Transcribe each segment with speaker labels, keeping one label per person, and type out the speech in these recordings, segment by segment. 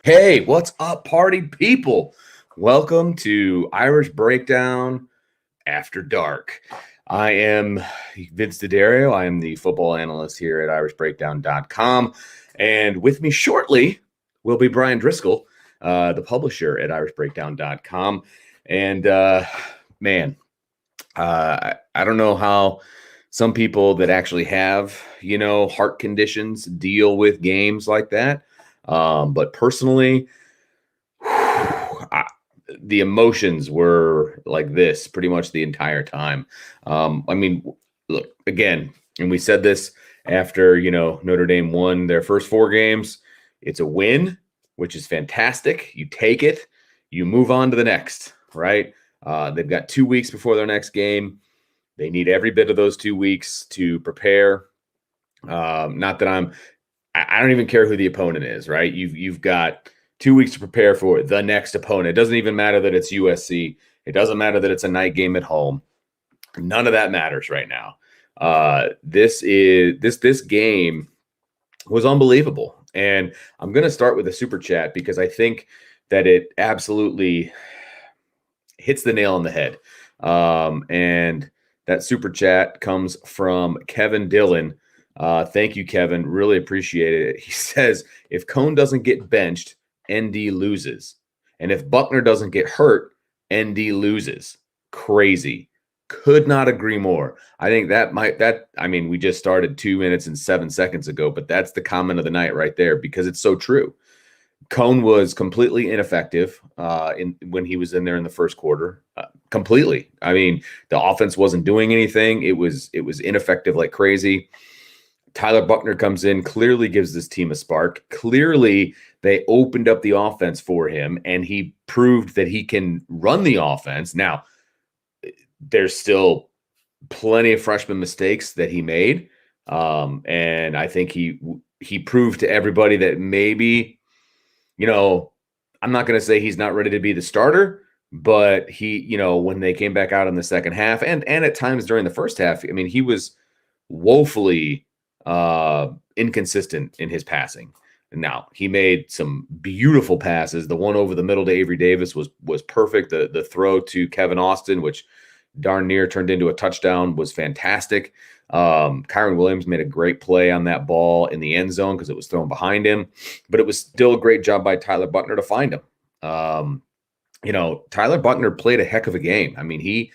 Speaker 1: Hey, what's up, party people? Welcome to Irish Breakdown After Dark. I am Vince D'Addario. I am the football analyst here at irishbreakdown.com. And with me shortly will be Brian Driscoll, the publisher at irishbreakdown.com. And man, I don't know how some people that actually have, heart conditions deal with games like that. But personally, the emotions were like this pretty much the entire time. Look, again, and we said this after, Notre Dame won their first 4 games. It's a win, which is fantastic. You take it, you move on to the next, right? They've got 2 weeks before their next game. They need every bit of those 2 weeks to prepare. Not that I don't even care who the opponent is, right? You've got 2 weeks to prepare for the next opponent. It doesn't even matter that it's USC. It doesn't matter that it's a night game at home. None of that matters right now. This game was unbelievable. And I'm going to start with a super chat because I think that it absolutely hits the nail on the head. And that super chat comes from Kevin Dillon. Thank you, Kevin. Really appreciate it. He says, if Cone doesn't get benched, ND loses. And if Buckner doesn't get hurt, ND loses. Crazy. Could not agree more. I think we just started 2 minutes and 7 seconds ago, but that's the comment of the night right there because it's so true. Cone was completely ineffective when he was in there in the first quarter. Completely. I mean, the offense wasn't doing anything. It was ineffective like crazy. Tyler Buckner comes in, clearly gives this team a spark. Clearly, they opened up the offense for him, and he proved that he can run the offense. Now, there's still plenty of freshman mistakes that he made, and I think he proved to everybody that maybe, I'm not going to say he's not ready to be the starter, but he, when they came back out in the second half and at times during the first half, I mean, he was woefully inconsistent in his passing. Now, he made some beautiful passes. The one over the middle to Avery Davis was perfect. The throw to Kevin Austin, which darn near turned into a touchdown, was fantastic. Kyron Williams made a great play on that ball in the end zone because it was thrown behind him, but it was still a great job by Tyler Buckner to find him. Tyler Buckner played a heck of a game. I mean, he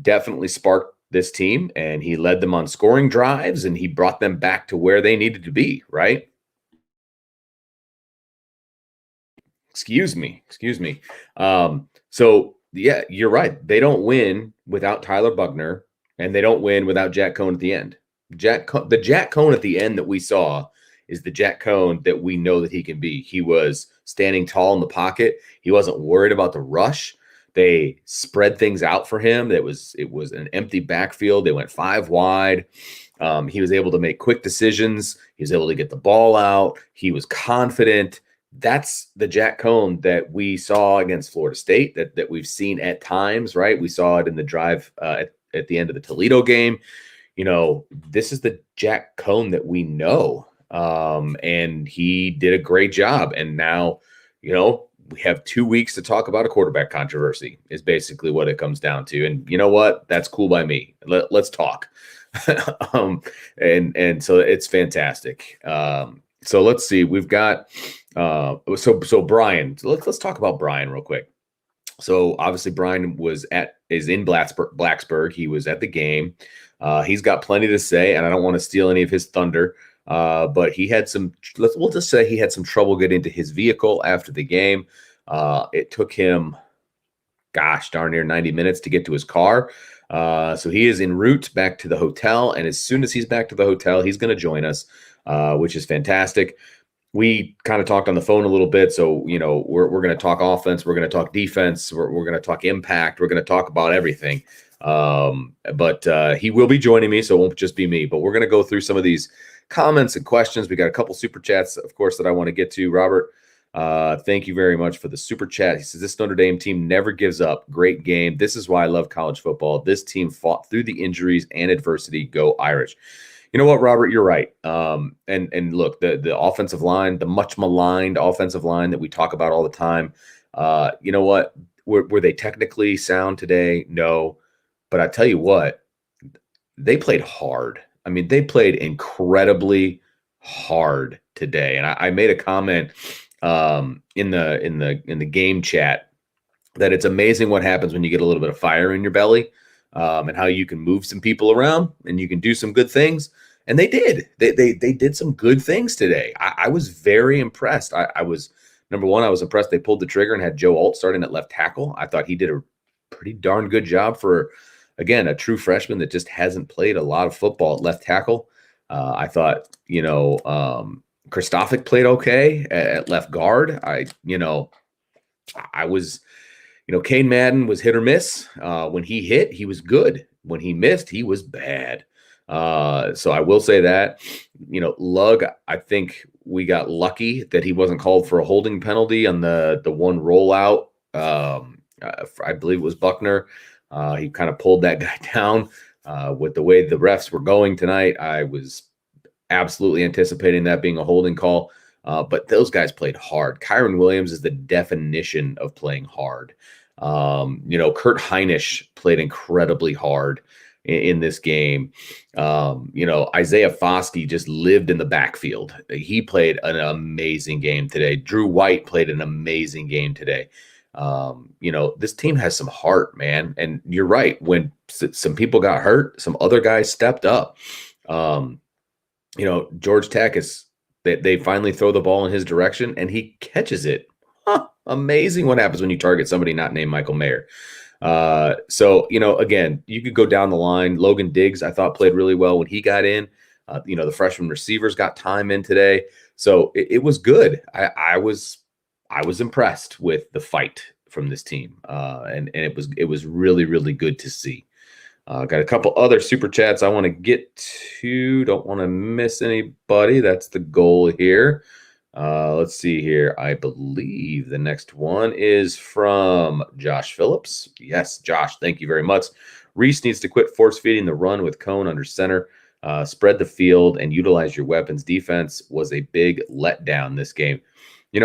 Speaker 1: definitely sparked this team, and he led them on scoring drives, and he brought them back to where they needed to be, right? Excuse me. So, yeah, you're right. They don't win without Tyler Buckner, and they don't win without Jack Cohn at the end. The Jack Cohn at the end that we saw is the Jack Cohn that we know that he can be. He was standing tall in the pocket. He wasn't worried about the rush. They spread things out for him. It was an empty backfield. They went 5 wide. He was able to make quick decisions. He was able to get the ball out. He was confident. That's the Jack Cohn that we saw against Florida State, that we've seen at times, right? We saw it in the drive at the end of the Toledo game. This is the Jack Cohn that we know. And he did a great job. And now, we have 2 weeks to talk about a quarterback controversy is basically what it comes down to. And you know what? That's cool by me. Let's talk. And so it's fantastic. So let's see. We've got so Brian. Let's talk about Brian real quick. So obviously Brian is in Blacksburg. He was at the game. He's got plenty to say, and I don't want to steal any of his thunder. But he had we'll just say he had some trouble getting to his vehicle after the game. It took him, darn near 90 minutes to get to his car. So he is en route back to the hotel. And as soon as he's back to the hotel, he's going to join us, which is fantastic. We kind of talked on the phone a little bit. So, we're going to talk offense. We're going to talk defense. We're going to talk impact. We're going to talk about everything. But he will be joining me, so it won't just be me. But we're going to go through some of these comments and questions. We got a couple super chats, of course, that I want to get to. Robert, thank you very much for the super chat. He says, this Notre Dame team never gives up. Great game. This is why I love college football. This team fought through the injuries and adversity. Go Irish. You know what, Robert, you're right. And look, the offensive line, the much maligned offensive line that we talk about all the time. You know what? Were they technically sound today? No, but I tell you what, they played hard. I mean, they played incredibly hard today. And I made a comment in the game chat that it's amazing what happens when you get a little bit of fire in your belly, and how you can move some people around and you can do some good things. And they did. They did some good things today. I was very impressed. I was number one. I was impressed they pulled the trigger and had Joe Alt starting at left tackle. I thought he did a pretty darn good job for, again, a true freshman that just hasn't played a lot of football at left tackle. I thought, Kristofic played okay at left guard. I was, Kane Madden was hit or miss. When he hit, he was good. When he missed, he was bad. So I will say that, Lug, I think we got lucky that he wasn't called for a holding penalty on the one rollout. I believe it was Buckner. He kind of pulled that guy down. With the way the refs were going tonight, I was absolutely anticipating that being a holding call. But those guys played hard. Kyron Williams is the definition of playing hard. Kurt Heinisch played incredibly hard in this game. Isaiah Foskey just lived in the backfield. He played an amazing game today. Drew White played an amazing game today. This team has some heart, man. And you're right. When some people got hurt, some other guys stepped up. George Tech they finally throw the ball in his direction and he catches it. Amazing what happens when you target somebody not named Michael Mayer. Again, you could go down the line. Logan Diggs, I thought, played really well when he got in. The freshman receivers got time in today. So it was good. I was impressed with the fight from this team. And it was really, really good to see. Got a couple other super chats I want to get to. Don't want to miss anybody. That's the goal here. Let's see here. I believe the next one is from Josh Phillips. Yes, Josh, thank you very much. Reese needs to quit force feeding the run with Cone under center. Spread the field and utilize your weapons. Defense was a big letdown this game.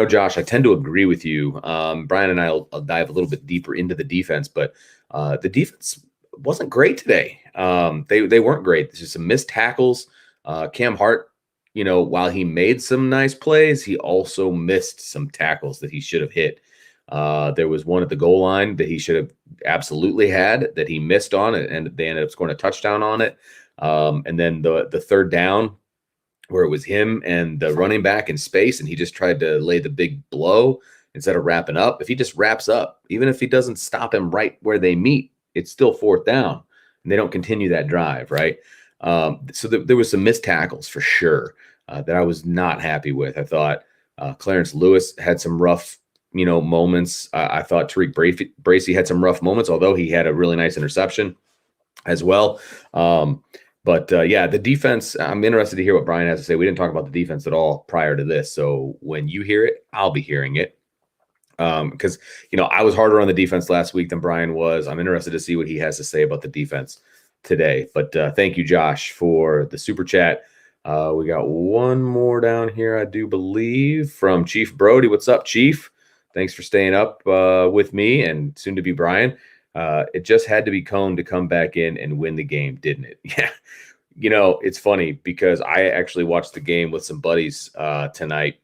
Speaker 1: Josh, I tend to agree with you. Bryan and I'll dive a little bit deeper into the defense, but the defense wasn't great today. They weren't great. There's just some missed tackles. Cam Hart, while he made some nice plays, he also missed some tackles that he should have hit. There was one at the goal line that he should have absolutely had that he missed on it, and they ended up scoring a touchdown on it. And then the third down where it was him and the running back in space, and he just tried to lay the big blow instead of wrapping up. If he just wraps up, even if he doesn't stop him right where they meet, it's still fourth down, and they don't continue that drive, right? So there was some missed tackles for sure that I was not happy with. I thought Clarence Lewis had some rough, moments. I thought Tariq Bracy had some rough moments, although he had a really nice interception as well. The defense, I'm interested to hear what Bryan has to say. We didn't talk about the defense at all prior to this. So when you hear it, I'll be hearing it. Because, I was harder on the defense last week than Bryan was. I'm interested to see what he has to say about the defense today. But thank you, Josh, for the super chat. We got one more down here, I do believe, from Chief Brody. What's up, Chief? Thanks for staying up with me and soon to be Bryan. It just had to be Cone to come back in and win the game, didn't it? Yeah. It's funny because I actually watched the game with some buddies tonight,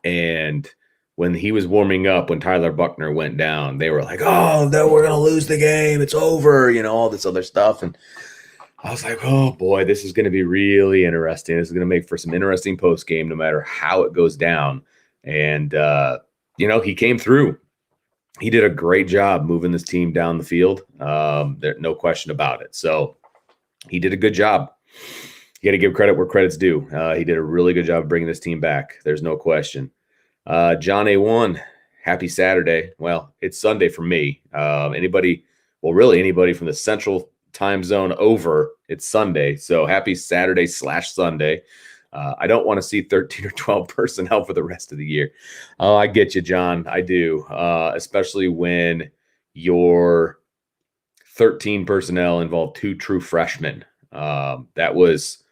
Speaker 1: and when he was warming up, when Tyler Buckner went down, they were like, "Oh, no, we're going to lose the game. It's over," all this other stuff. And I was like, "Oh boy, this is going to be really interesting. This is going to make for some interesting post game, no matter how it goes down." And, he came through. He did a great job moving this team down the field. There's no question about it. So he did a good job. You got to give credit where credit's due. He did a really good job of bringing this team back. There's no question. John A1, happy Saturday. Well, it's Sunday for me. Anybody from the central time zone over, it's Sunday. So happy Saturday/Sunday. I don't want to see 13 or 12 personnel for the rest of the year. Oh, I get you, John. I do. Especially when your 13 personnel involved two true freshmen. That was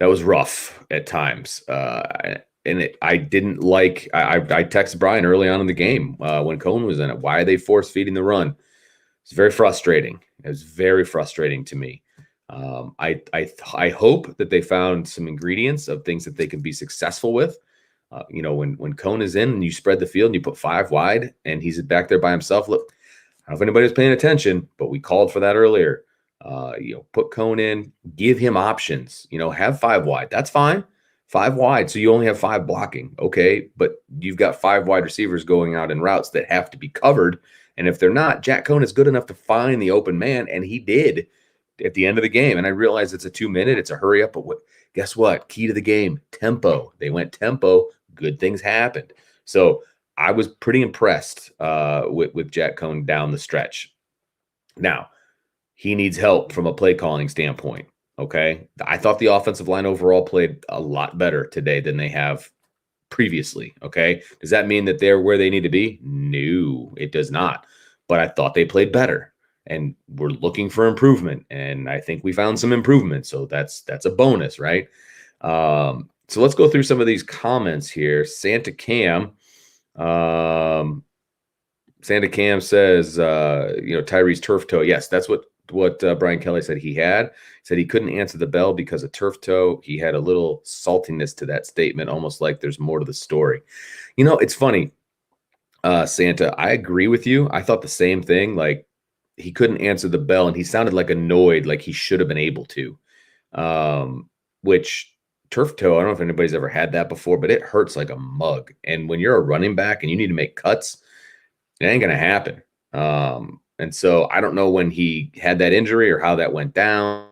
Speaker 1: that was rough at times. I didn't like. I texted Bryan early on in the game when Cohen was in it. Why are they force feeding the run? It's very frustrating. It was very frustrating to me. I hope that they found some ingredients of things that they can be successful with. When Cohen is in and you spread the field and you put 5 wide and he's back there by himself. Look, I don't know if anybody's paying attention, but we called for that earlier. Put Cohen in, give him options. Have 5 wide. That's fine. 5 wide, so you only have 5 blocking. Okay, but you've got 5 wide receivers going out in routes that have to be covered. And if they're not, Jack Cohen is good enough to find the open man, and he did at the end of the game. And I realize it's a 2-minute, it's a hurry up, but guess what? Key to the game, tempo. They went tempo. Good things happened. So I was pretty impressed with Jack Cohen down the stretch. Now, he needs help from a play calling standpoint. Okay. I thought the offensive line overall played a lot better today than they have previously. Okay. Does that mean that they're where they need to be? No, it does not. But I thought they played better, and we're looking for improvement. And I think we found some improvement. So that's a bonus, right? So let's go through some of these comments here. Santa Cam says, Tyree's turf toe. Yes, that's what Brian Kelly said he had. He said he couldn't answer the bell because of turf toe. He had a little saltiness to that statement, almost like there's more to the story. It's funny, Santa, I agree with you. I thought the same thing. Like, he couldn't answer the bell, and he sounded like annoyed, like he should have been able to. Which turf toe, I don't know if anybody's ever had that before, but it hurts like a mug. And when you're a running back and you need to make cuts, it ain't going to happen. And so I don't know when he had that injury or how that went down.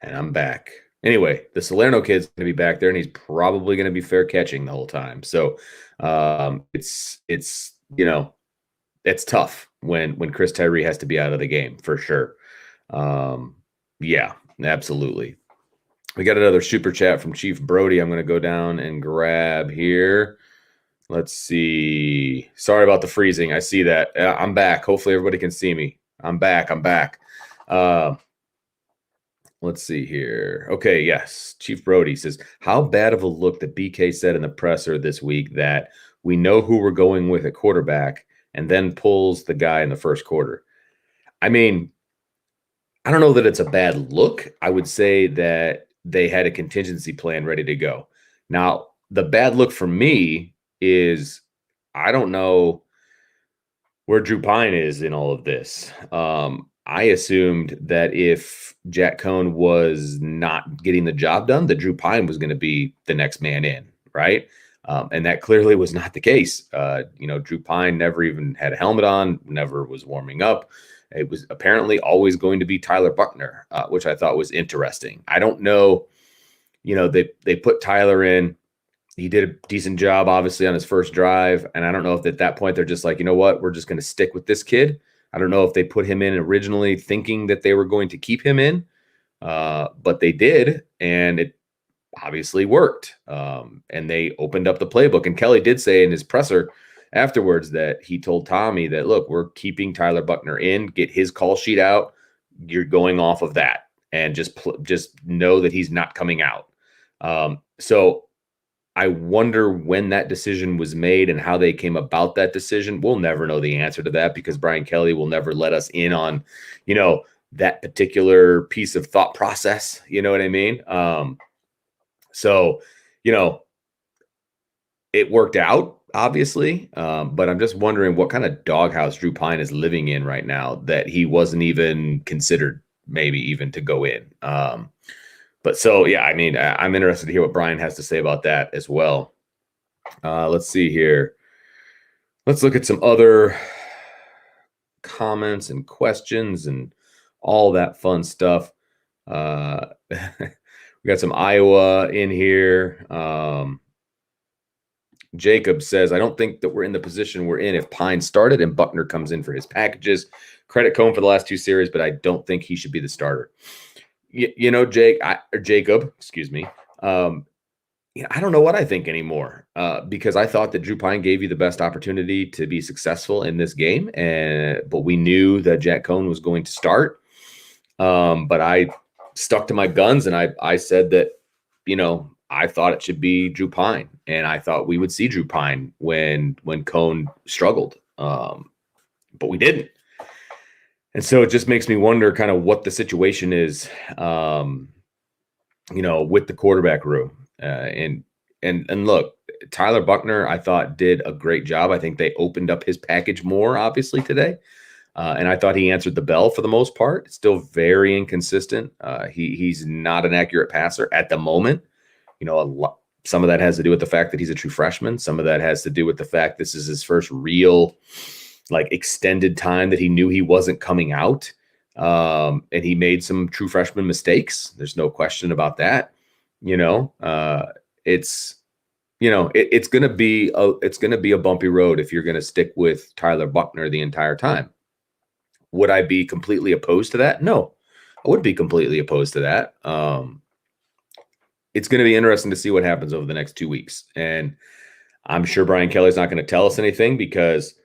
Speaker 1: And I'm back. Anyway, the Salerno kid's going to be back there, and he's probably going to be fair catching the whole time. So it's tough when Chris Tyree has to be out of the game for sure. Yeah, absolutely. We got another super chat from Chief Brody. I'm going to go down and grab here. Let's see. Sorry about the freezing. I see that. I'm back. Hopefully everybody can see me. I'm back. Let's see here. Okay, yes. Chief Brody says, how bad of a look that BK said in the presser this week that we know who we're going with at quarterback and then pulls the guy in the first quarter. I mean, I don't know that it's a bad look. I would say that they had a contingency plan ready to go. Now, the bad look for me is I don't know where Drew Pine is in all of this. I assumed that if Jack Cohen was not getting the job done, that Drew Pine was going to be the next man in, right? And that clearly was not the case. Drew Pine never even had a helmet on, never was warming up. It was apparently always going to be Tyler Buckner, which I thought was interesting. I don't know. They put Tyler in. He did a decent job, obviously, on his first drive. And I don't know if at that point they're just like, you know what, we're just going to stick with this kid. I don't know if they put him in originally thinking that they were going to keep him in, but they did, and it obviously worked. And they opened up the playbook. And Kelly did say in his presser afterwards that he told Tommy that, look, we're keeping Tyler Buckner in, get his call sheet out. You're going off of that, and just know that he's not coming out. So I wonder when that decision was made and how they came about that decision. We'll never know the answer to that because Brian Kelly will never let us in on, that particular piece of thought process. You know what I mean? So, it worked out, obviously, but I'm just wondering what kind of doghouse Drew Pine is living in right now that he wasn't even considered maybe even to go in. But so, yeah, I mean, I'm interested to hear what Bryan has to say about that as well. Let's see here. Let's look at some other comments and questions and all that fun stuff. We got some Iowa in here. Jacob says, I don't think that we're in the position we're in if Pine started and Buckner comes in for his packages. Credit Cone for the last 2 series, but I don't think he should be the starter. Jacob, excuse me. I don't know what I think anymore because I thought that Drew Pine gave you the best opportunity to be successful in this game, but we knew that Jack Cone was going to start. But I stuck to my guns and I said that, I thought it should be Drew Pine, and I thought we would see Drew Pine when Cone struggled, but we didn't. And so it just makes me wonder kind of what the situation is, with the quarterback room. And look, Tyler Buckner, I thought did a great job. I think they opened up his package more, obviously, today. And I thought he answered the bell for the most part. Still very inconsistent. He's not an accurate passer at the moment. Some of that has to do with the fact that he's a true freshman. Some of that has to do with the fact this is his first real, extended time that he knew he wasn't coming out. And he made some true freshman mistakes. There's no question about that. It's going to be a bumpy road if you're going to stick with Tyler Buckner the entire time. Would I be completely opposed to that? No, I wouldn't be completely opposed to that. It's going to be interesting to see what happens over the next 2 weeks. And I'm sure Brian Kelly's not going to tell us anything because,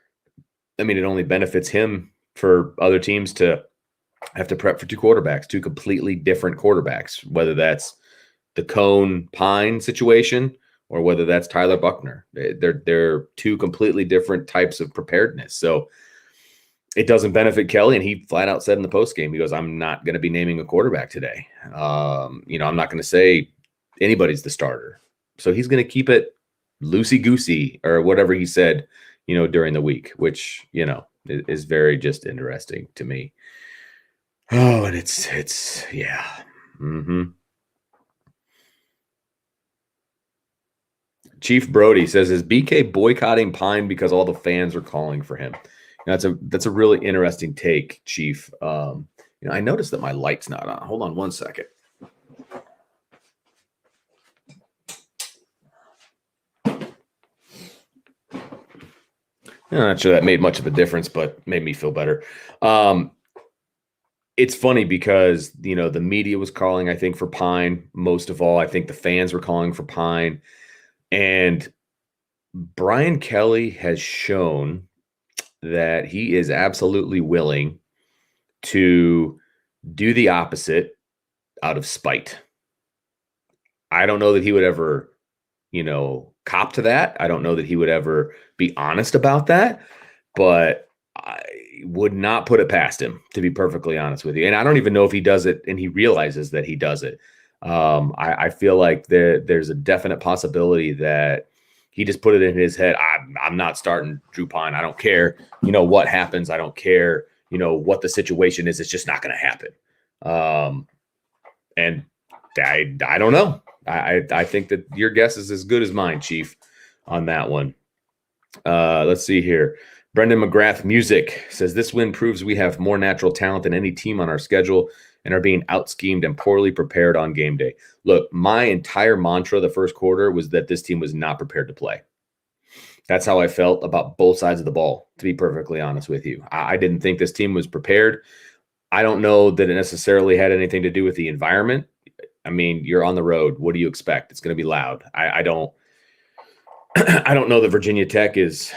Speaker 1: it only benefits him for other teams to have to prep for 2 quarterbacks, 2 completely different quarterbacks, whether that's the Cone Pine situation or whether that's Tyler Buckner. They're 2 completely different types of preparedness. So it doesn't benefit Kelly. And he flat out said in the postgame, he goes, I'm not going to be naming a quarterback today. I'm not going to say anybody's the starter. So he's going to keep it loosey-goosey or whatever he said, during the week, which, is very just interesting to me. Oh, and it's yeah. Mm-hmm. Chief Brody says, is BK boycotting Pine because all the fans are calling for him? That's a really interesting take, Chief. I noticed that my light's not on. Hold on one second. I'm not sure that made much of a difference, but made me feel better. It's funny because, the media was calling, I think, for Pine. Most of all, I think the fans were calling for Pine. And Brian Kelly has shown that he is absolutely willing to do the opposite out of spite. I don't know that he would ever, cop to that. I don't know that he would ever be honest about that, but I would not put it past him, to be perfectly honest with you. And I don't even know if he does it and he realizes that he does it. I feel like there's a definite possibility that he just put it in his head. I'm not starting Drew Pine. I don't care, what happens. I don't care, what the situation is. It's just not going to happen. And I don't know. I think that your guess is as good as mine, Chief, on that one. Let's see here. Brendan McGrath Music says, this win proves we have more natural talent than any team on our schedule and are being out-schemed and poorly prepared on game day. Look, my entire mantra the first quarter was that this team was not prepared to play. That's how I felt about both sides of the ball, to be perfectly honest with you. I didn't think this team was prepared. I don't know that it necessarily had anything to do with the environment. You're on the road. What do you expect? It's going to be loud. I don't know that Virginia Tech is,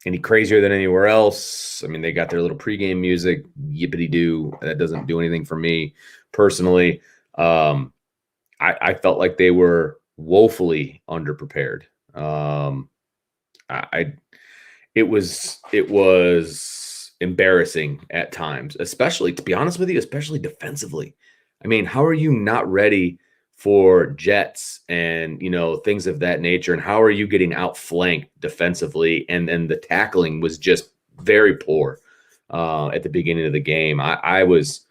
Speaker 1: any crazier than anywhere else. They got their little pregame music, yippity-doo. That doesn't do anything for me personally. I felt like they were woefully underprepared. It was embarrassing at times, especially, to be honest with you, especially defensively. How are you not ready for jets and, things of that nature? And how are you getting outflanked defensively? And then the tackling was just very poor at the beginning of the game. I was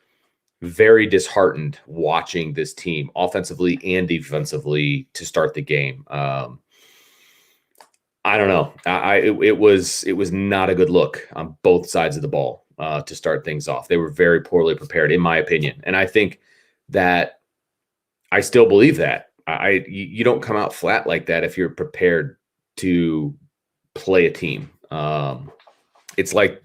Speaker 1: very disheartened watching this team offensively and defensively to start the game. I don't know. It was not a good look on both sides of the ball to start things off. They were very poorly prepared, in my opinion, and I think that I still believe that. You don't come out flat like that if you're prepared to play a team. It's like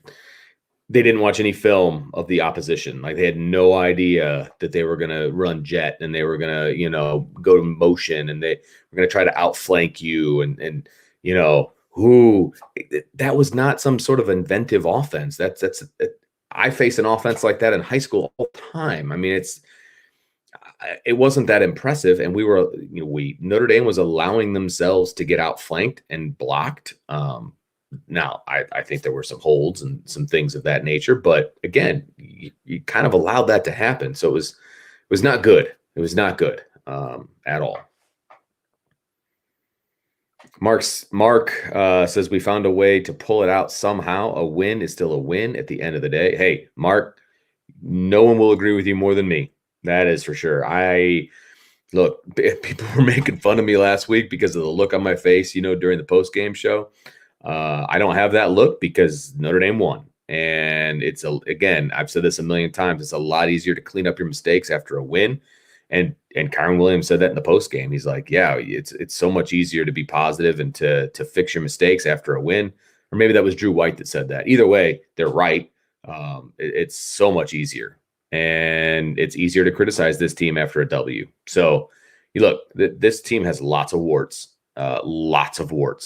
Speaker 1: they didn't watch any film of the opposition. Like they had no idea that they were going to run jet and they were going to, go to motion and they were going to try to outflank you who that was not some sort of inventive offense. I face an offense like that in high school all the time. I mean, it wasn't that impressive, and Notre Dame was allowing themselves to get outflanked and blocked. Now, I think there were some holds and some things of that nature, but again, you kind of allowed that to happen, so it was not good. It was not good at all. Mark says we found a way to pull it out somehow. A win is still a win at the end of the day. Hey, Mark, no one will agree with you more than me. That is for sure. Look, people were making fun of me last week because of the look on my face, during the post-game show. I don't have that look because Notre Dame won. And again, I've said this a million times. It's a lot easier to clean up your mistakes after a win. And Kyron Williams said that in the post-game. He's like, yeah, it's so much easier to be positive and to fix your mistakes after a win. Or maybe that was Drew White that said that. Either way, they're right. It's so much easier. And it's easier to criticize this team after a W. So, this team has lots of warts.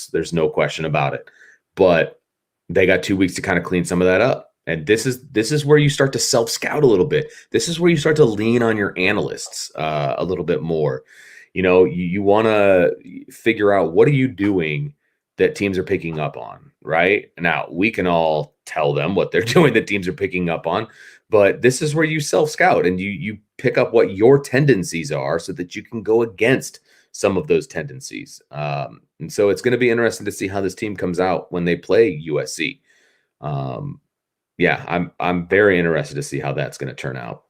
Speaker 1: There's no question about it. But they got 2 weeks to kind of clean some of that up. And this is where you start to self-scout a little bit. This is where you start to lean on your analysts a little bit more. You want to figure out what are you doing that teams are picking up on, right? Now, we can all tell them what they're doing that teams are picking up on, but this is where you self-scout and you pick up what your tendencies are so that you can go against some of those tendencies. And so it's going to be interesting to see how this team comes out when they play USC. I'm very interested to see how that's going to turn out.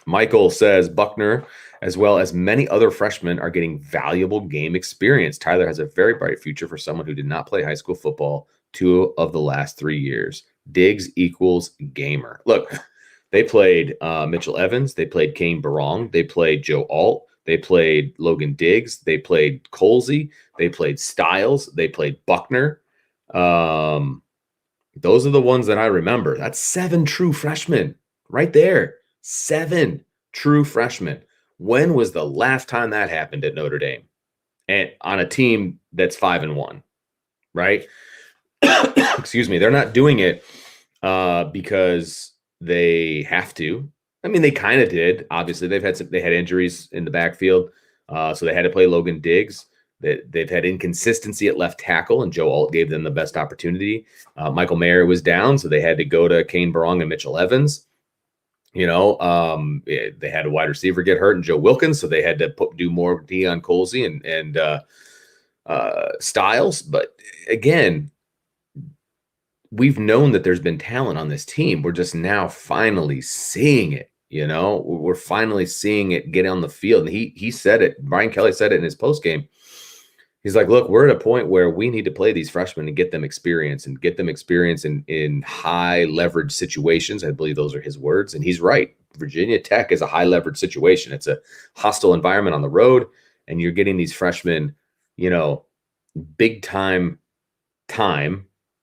Speaker 1: Michael says Buckner, as well as many other freshmen, are getting valuable game experience. Tyler has a very bright future for someone who did not play high school football 2 of the last 3 years. Diggs equals gamer. Look, they played Mitchell Evans. They played Kane Barong. They played Joe Alt. They played Logan Diggs. They played Colsey. They played Styles. They played Buckner. Those are the ones that I remember. That's 7 true freshmen right there. 7 true freshmen. When was the last time that happened at Notre Dame? And on a team that's 5-1, right? Excuse me. They're not doing it because they have to. I mean, they kind of did. Obviously, they had injuries in the backfield, so they had to play Logan Diggs. They've had inconsistency at left tackle, and Joe Alt gave them the best opportunity. Michael Mayer was down, so they had to go to Kane Barong and Mitchell Evans. They had a wide receiver get hurt and Joe Wilkins, so they had to do more Deion Colsey and Styles. But again, we've known that there's been talent on this team. We're just now finally seeing it. We're finally seeing it get on the field. And he said it. Brian Kelly said it in his postgame. He's like, look, we're at a point where we need to play these freshmen and get them experience in high leverage situations. I believe those are his words. And he's right. Virginia Tech is a high leverage situation. It's a hostile environment on the road. And you're getting these freshmen, big time,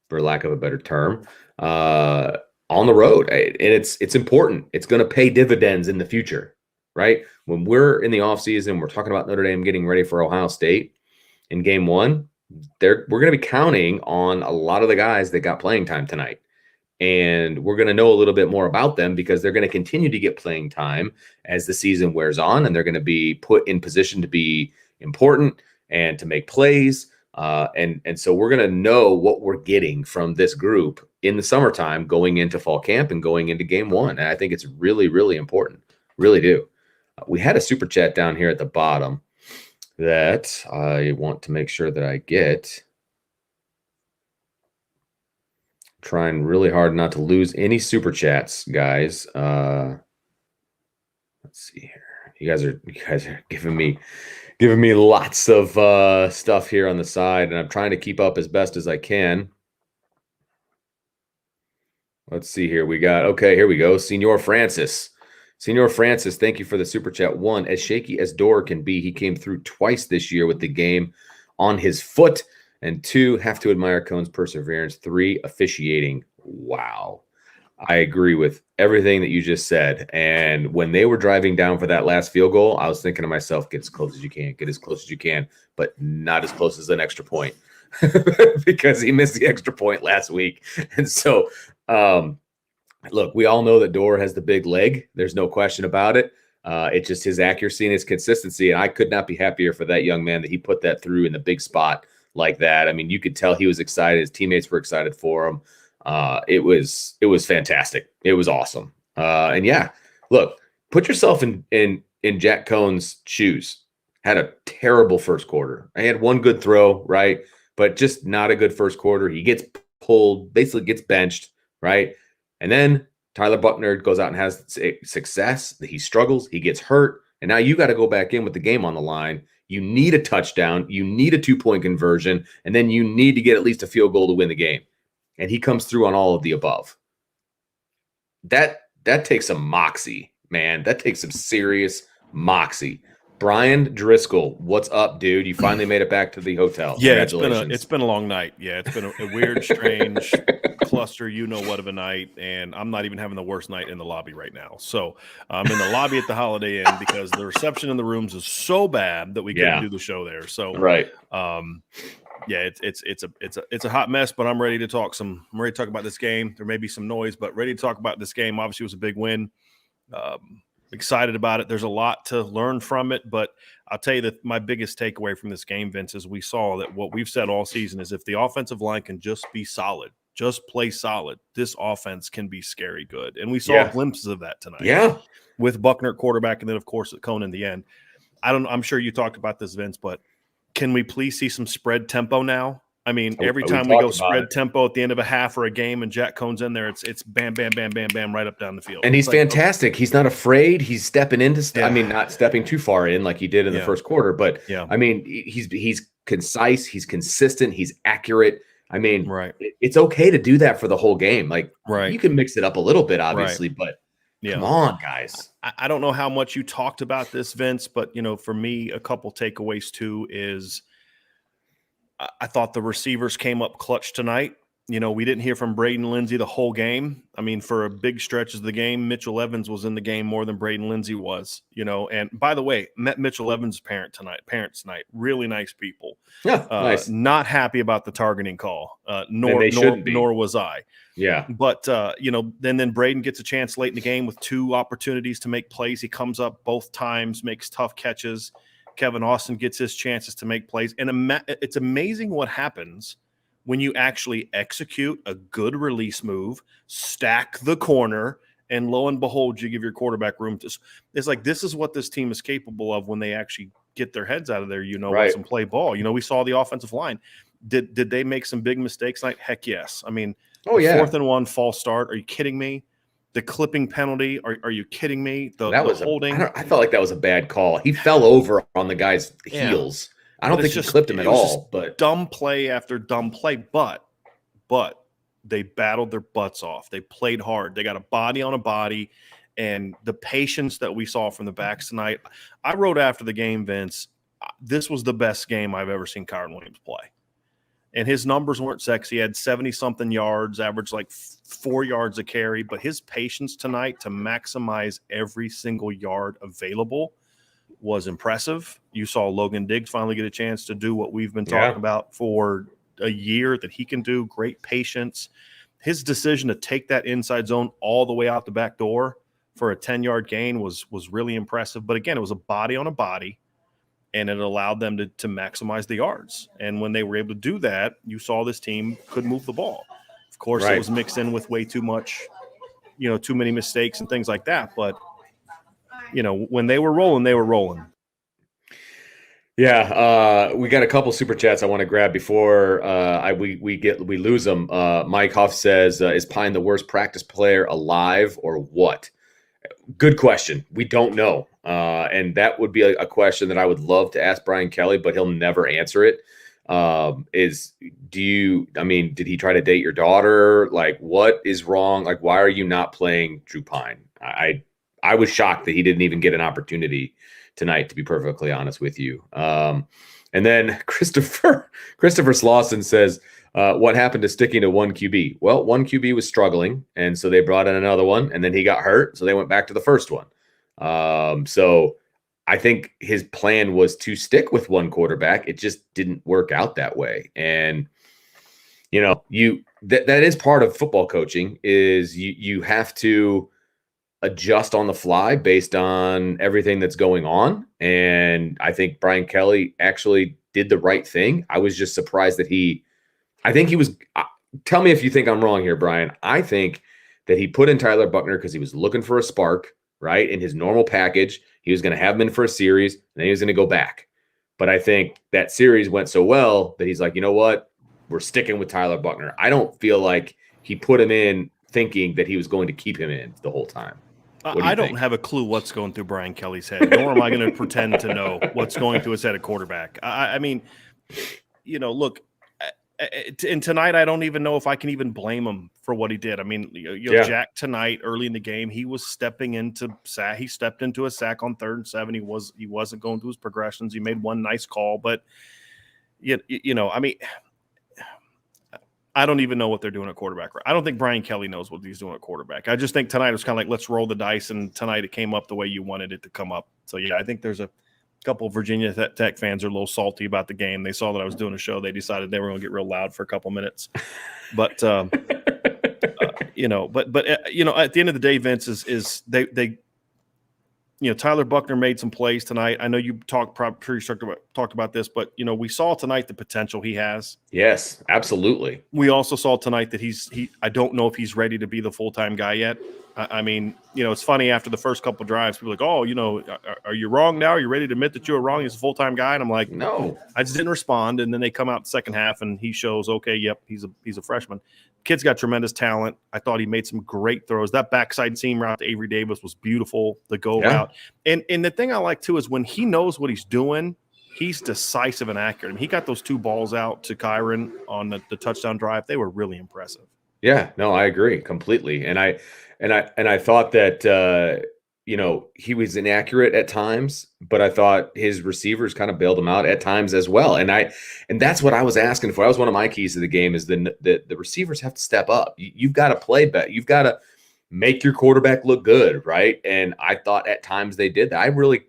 Speaker 1: for lack of a better term, on the road. And it's important. It's going to pay dividends in the future, right? When we're in the offseason, we're talking about Notre Dame getting ready for Ohio State in game 1. We're going to be counting on a lot of the guys that got playing time tonight. And we're going to know a little bit more about them because they're going to continue to get playing time as the season wears on. And they're going to be put in position to be important and to make plays. And so we're going to know what we're getting from this group in the summertime going into fall camp and going into game 1. And I think it's really, really important. Really do. We had a super chat down here at the bottom that I want to make sure that I get. Trying really hard not to lose any super chats, guys. Let's see here. You guys are giving me giving me lots of stuff here on the side, and I'm trying to keep up as best as I can. Let's see here. Okay, here we go. Senor Francis. Senor Francis, thank you for the super chat. 1, as shaky as Dor can be, he came through twice this year with the game on his foot. And 2, have to admire Cohn's perseverance. 3, officiating. Wow. I agree with everything that you just said. And when they were driving down for that last field goal, I was thinking to myself, get as close as you can, get as close as you can, but not as close as an extra point because he missed the extra point last week. And so, look, we all know that Dor has the big leg. There's no question about it. It's just his accuracy and his consistency. And I could not be happier for that young man that he put that through in the big spot like that. I mean, you could tell he was excited. His teammates were excited for him. It was fantastic. It was awesome. And yeah, look, put yourself in Jack Cohn's shoes. Had a terrible first quarter. I had one good throw, right? But just not a good first quarter. He gets pulled, basically gets benched, right? And then Tyler Buckner goes out and has success. He struggles. He gets hurt. And now you got to go back in with the game on the line. You need a touchdown. You need a 2-point conversion. And then you need to get at least a field goal to win the game. And he comes through on all of the above. That takes some moxie, man. That takes some serious moxie. Brian Driscoll, what's up, dude? You finally made it back to the hotel.
Speaker 2: Yeah, it's been a long night. Yeah, it's been a weird, strange cluster, what of a night, and I'm not even having the worst night in the lobby right now. So I'm in the lobby at the Holiday Inn because the reception in the rooms is so bad that we couldn't do the show there. So
Speaker 1: right.
Speaker 2: Yeah, it's a hot mess, but I'm ready to talk about this game. There may be some noise, but ready to talk about this game. Obviously, it was a big win. Excited about it. There's a lot to learn from it, but I'll tell you that my biggest takeaway from this game, Vince, is we saw that what we've said all season is if the offensive line can just be solid, just play solid, this offense can be scary good. And we saw glimpses of that tonight.
Speaker 1: Yeah.
Speaker 2: With Buckner at quarterback and then, of course, at Cohn in the end. I'm sure you talked about this, Vince, but can we please see some spread tempo now? I mean, every time we go spread tempo at the end of a half or a game and Jack Cohn's in there, it's bam, bam, bam, bam, bam, right up down the field.
Speaker 1: And he's fantastic. He's not afraid. He's stepping into I mean, not stepping too far in like he did in the first quarter, but I mean, he's concise, he's consistent, he's accurate. I mean, it's okay to do that for the whole game. Like, you can mix it up a little bit, obviously, but come on, guys.
Speaker 2: I don't know how much you talked about this, Vince, but, for me, a couple takeaways, too, is I thought the receivers came up clutch tonight. We didn't hear from Braden Lindsey the whole game. I mean, for a big stretch of the game, Mitchell Evans was in the game more than Braden Lindsey was, And by the way, met Mitchell Evans' parents tonight. Really nice people.
Speaker 1: Yeah, nice.
Speaker 2: Not happy about the targeting call, nor was I.
Speaker 1: Yeah.
Speaker 2: But, then Braden gets a chance late in the game with 2 opportunities to make plays. He comes up both times, makes tough catches. Kevin Austin gets his chances to make plays. And it's amazing what happens when you actually execute a good release move, stack the corner, and lo and behold, you give your quarterback room to. It's like this is what this team is capable of when they actually get their heads out of there, and play ball. We saw the offensive line. Did they make some big mistakes tonight? Heck yes. I mean, 4th and 1 false start. Are you kidding me? The clipping penalty. Are you kidding me? The holding.
Speaker 1: I felt like that was a bad call. He fell over on the guy's heels. I don't think he clipped him at all. But
Speaker 2: dumb play after dumb play. But they battled their butts off. They played hard. They got a body on a body, and the patience that we saw from the backs tonight. I wrote after the game, Vince, this was the best game I've ever seen Kyren Williams play. And his numbers weren't sexy. He had 70-something yards, averaged like 4 yards a carry. But his patience tonight to maximize every single yard available was impressive. You saw Logan Diggs finally get a chance to do what we've been talking about for a year that he can do. Great patience. His decision to take that inside zone all the way out the back door for a 10-yard gain was really impressive. But, again, it was a body on a body. And it allowed them to maximize the yards. And when they were able to do that, you saw this team could move the ball. Of course, it was mixed in with way too much, too many mistakes and things like that. But, when they were rolling, they were rolling.
Speaker 1: Yeah, we got a couple super chats I want to grab before we lose them. Mike Huff says, "Is Pine the worst practice player alive, or what?" Good question. We don't know. And that would be a question that I would love to ask Brian Kelly, but he'll never answer it. Did he try to date your daughter? Like, what is wrong? Like, why are you not playing Drew Pine? I was shocked that he didn't even get an opportunity tonight, to be perfectly honest with you. And then Christopher Slauson says, what happened to sticking to one QB? Well, one QB was struggling, and so they brought in another one, and then he got hurt, so they went back to the first one. So I think his plan was to stick with one quarterback. It just didn't work out that way. And, that is part of football coaching is you have to adjust on the fly based on everything that's going on. And I think Brian Kelly actually did the right thing. I was just surprised that tell me if you think I'm wrong here, Brian. I think that he put in Tyler Buckner because he was looking for a spark, right? In his normal package, he was going to have him in for a series, and then he was going to go back. But I think that series went so well that he's like, you know what? We're sticking with Tyler Buckner. I don't feel like he put him in thinking that he was going to keep him in the whole time.
Speaker 2: I don't have a clue what's going through Brian Kelly's head, nor am I going to pretend to know what's going through his head at quarterback. I mean, look, and tonight I don't even know if I can even blame him for what he did. I mean, Jack tonight early in the game, he was stepping into sack. He stepped into a sack on 3rd and 7. He wasn't going through his progressions. He made one nice call, but I mean, I don't even know what they're doing at quarterback. I don't think Brian Kelly knows what he's doing at quarterback. I just think tonight was kind of like, let's roll the dice, and tonight it came up the way you wanted it to come up. So, yeah, I think there's a couple of Virginia Tech fans are a little salty about the game. They saw that I was doing a show. They decided they were going to get real loud for a couple minutes. But, at the end of the day, Vince, is they Tyler Buckner made some plays tonight. I know you talked about this, but we saw tonight the potential he has.
Speaker 1: Yes, absolutely.
Speaker 2: We also saw tonight that I don't know if he's ready to be the full-time guy yet. I mean, it's funny after the first couple drives, people are like, oh, are you wrong now? Are you ready to admit that you were wrong? He's a full-time guy. And I'm like,
Speaker 1: no,
Speaker 2: I just didn't respond. And then they come out the second half and he shows, okay, yep, he's a freshman. Kid's got tremendous talent. I thought he made some great throws. That backside seam route to Avery Davis was beautiful, the go route. And the thing I like too is when he knows what he's doing, he's decisive and accurate. I mean, he got those 2 balls out to Kyron on the touchdown drive. They were really impressive.
Speaker 1: Yeah, no, I agree completely. And I thought that he was inaccurate at times, but I thought his receivers kind of bailed him out at times as well. And that's what I was asking for. That was one of my keys to the game is the receivers have to step up. You've got to play better. You've got to make your quarterback look good, right? And I thought at times they did that. I really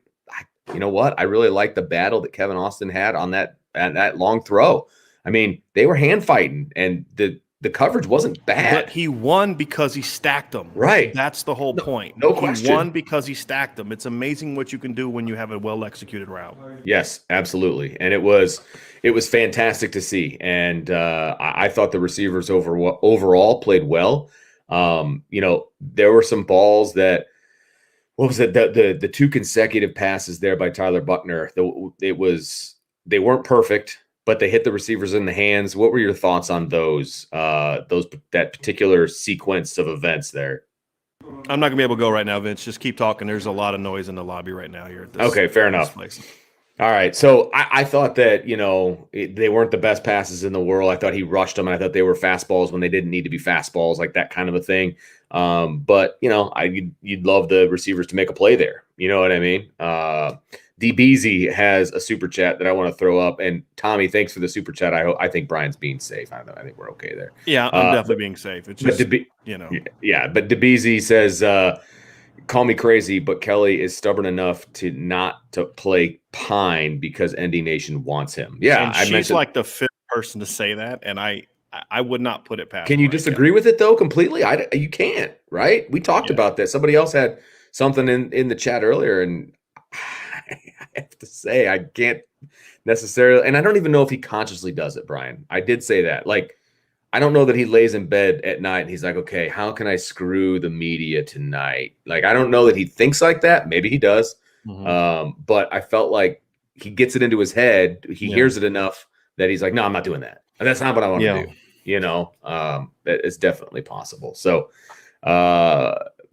Speaker 1: liked the battle that Kevin Austin had on that long throw. I mean, they were hand fighting, and the coverage wasn't bad.
Speaker 2: But he won because he stacked them.
Speaker 1: Right.
Speaker 2: That's the whole point.
Speaker 1: No question.
Speaker 2: He won because he stacked them. It's amazing what you can do when you have a well-executed route.
Speaker 1: Yes, absolutely. And it was fantastic to see. And I thought the receivers overall played well. There were some balls that, what was it? The 2 consecutive passes there by Tyler Buckner. They weren't perfect, but they hit the receivers in the hands. What were your thoughts on that particular sequence of events there?
Speaker 2: I'm not gonna be able to go right now, Vince. Just keep talking. There's a lot of noise in the lobby right now here.
Speaker 1: Okay, fair enough. All right. So I thought that, they weren't the best passes in the world. I thought he rushed them, and I thought they were fastballs when they didn't need to be fastballs, like that kind of a thing. But you'd love the receivers to make a play there. You know what I mean? DBZ has a super chat that I want to throw up. And Tommy, thanks for the super chat. I think Brian's being safe. I think we're okay there.
Speaker 2: Yeah, I'm definitely being safe. It's just,
Speaker 1: Yeah, but DBZ says, call me crazy, but Kelly is stubborn enough to not to play Pine because ND Nation wants him. Yeah,
Speaker 2: and she's like the 5th person to say that, and I would not put it past.
Speaker 1: Can you disagree with it though completely? You can't, right? We talked about that. Somebody else had something in the chat earlier, and I have to say I can't necessarily, and I don't even know if he consciously does it, Brian. I did say that. Like, I don't know that he lays in bed at night and he's like, okay, how can I screw the media tonight? Like, I don't know that he thinks like that. Maybe he does. Mm-hmm. But I felt like he gets it into his head. He hears it enough that he's like, no, I'm not doing that. And that's not what I want to do. That is definitely possible. So,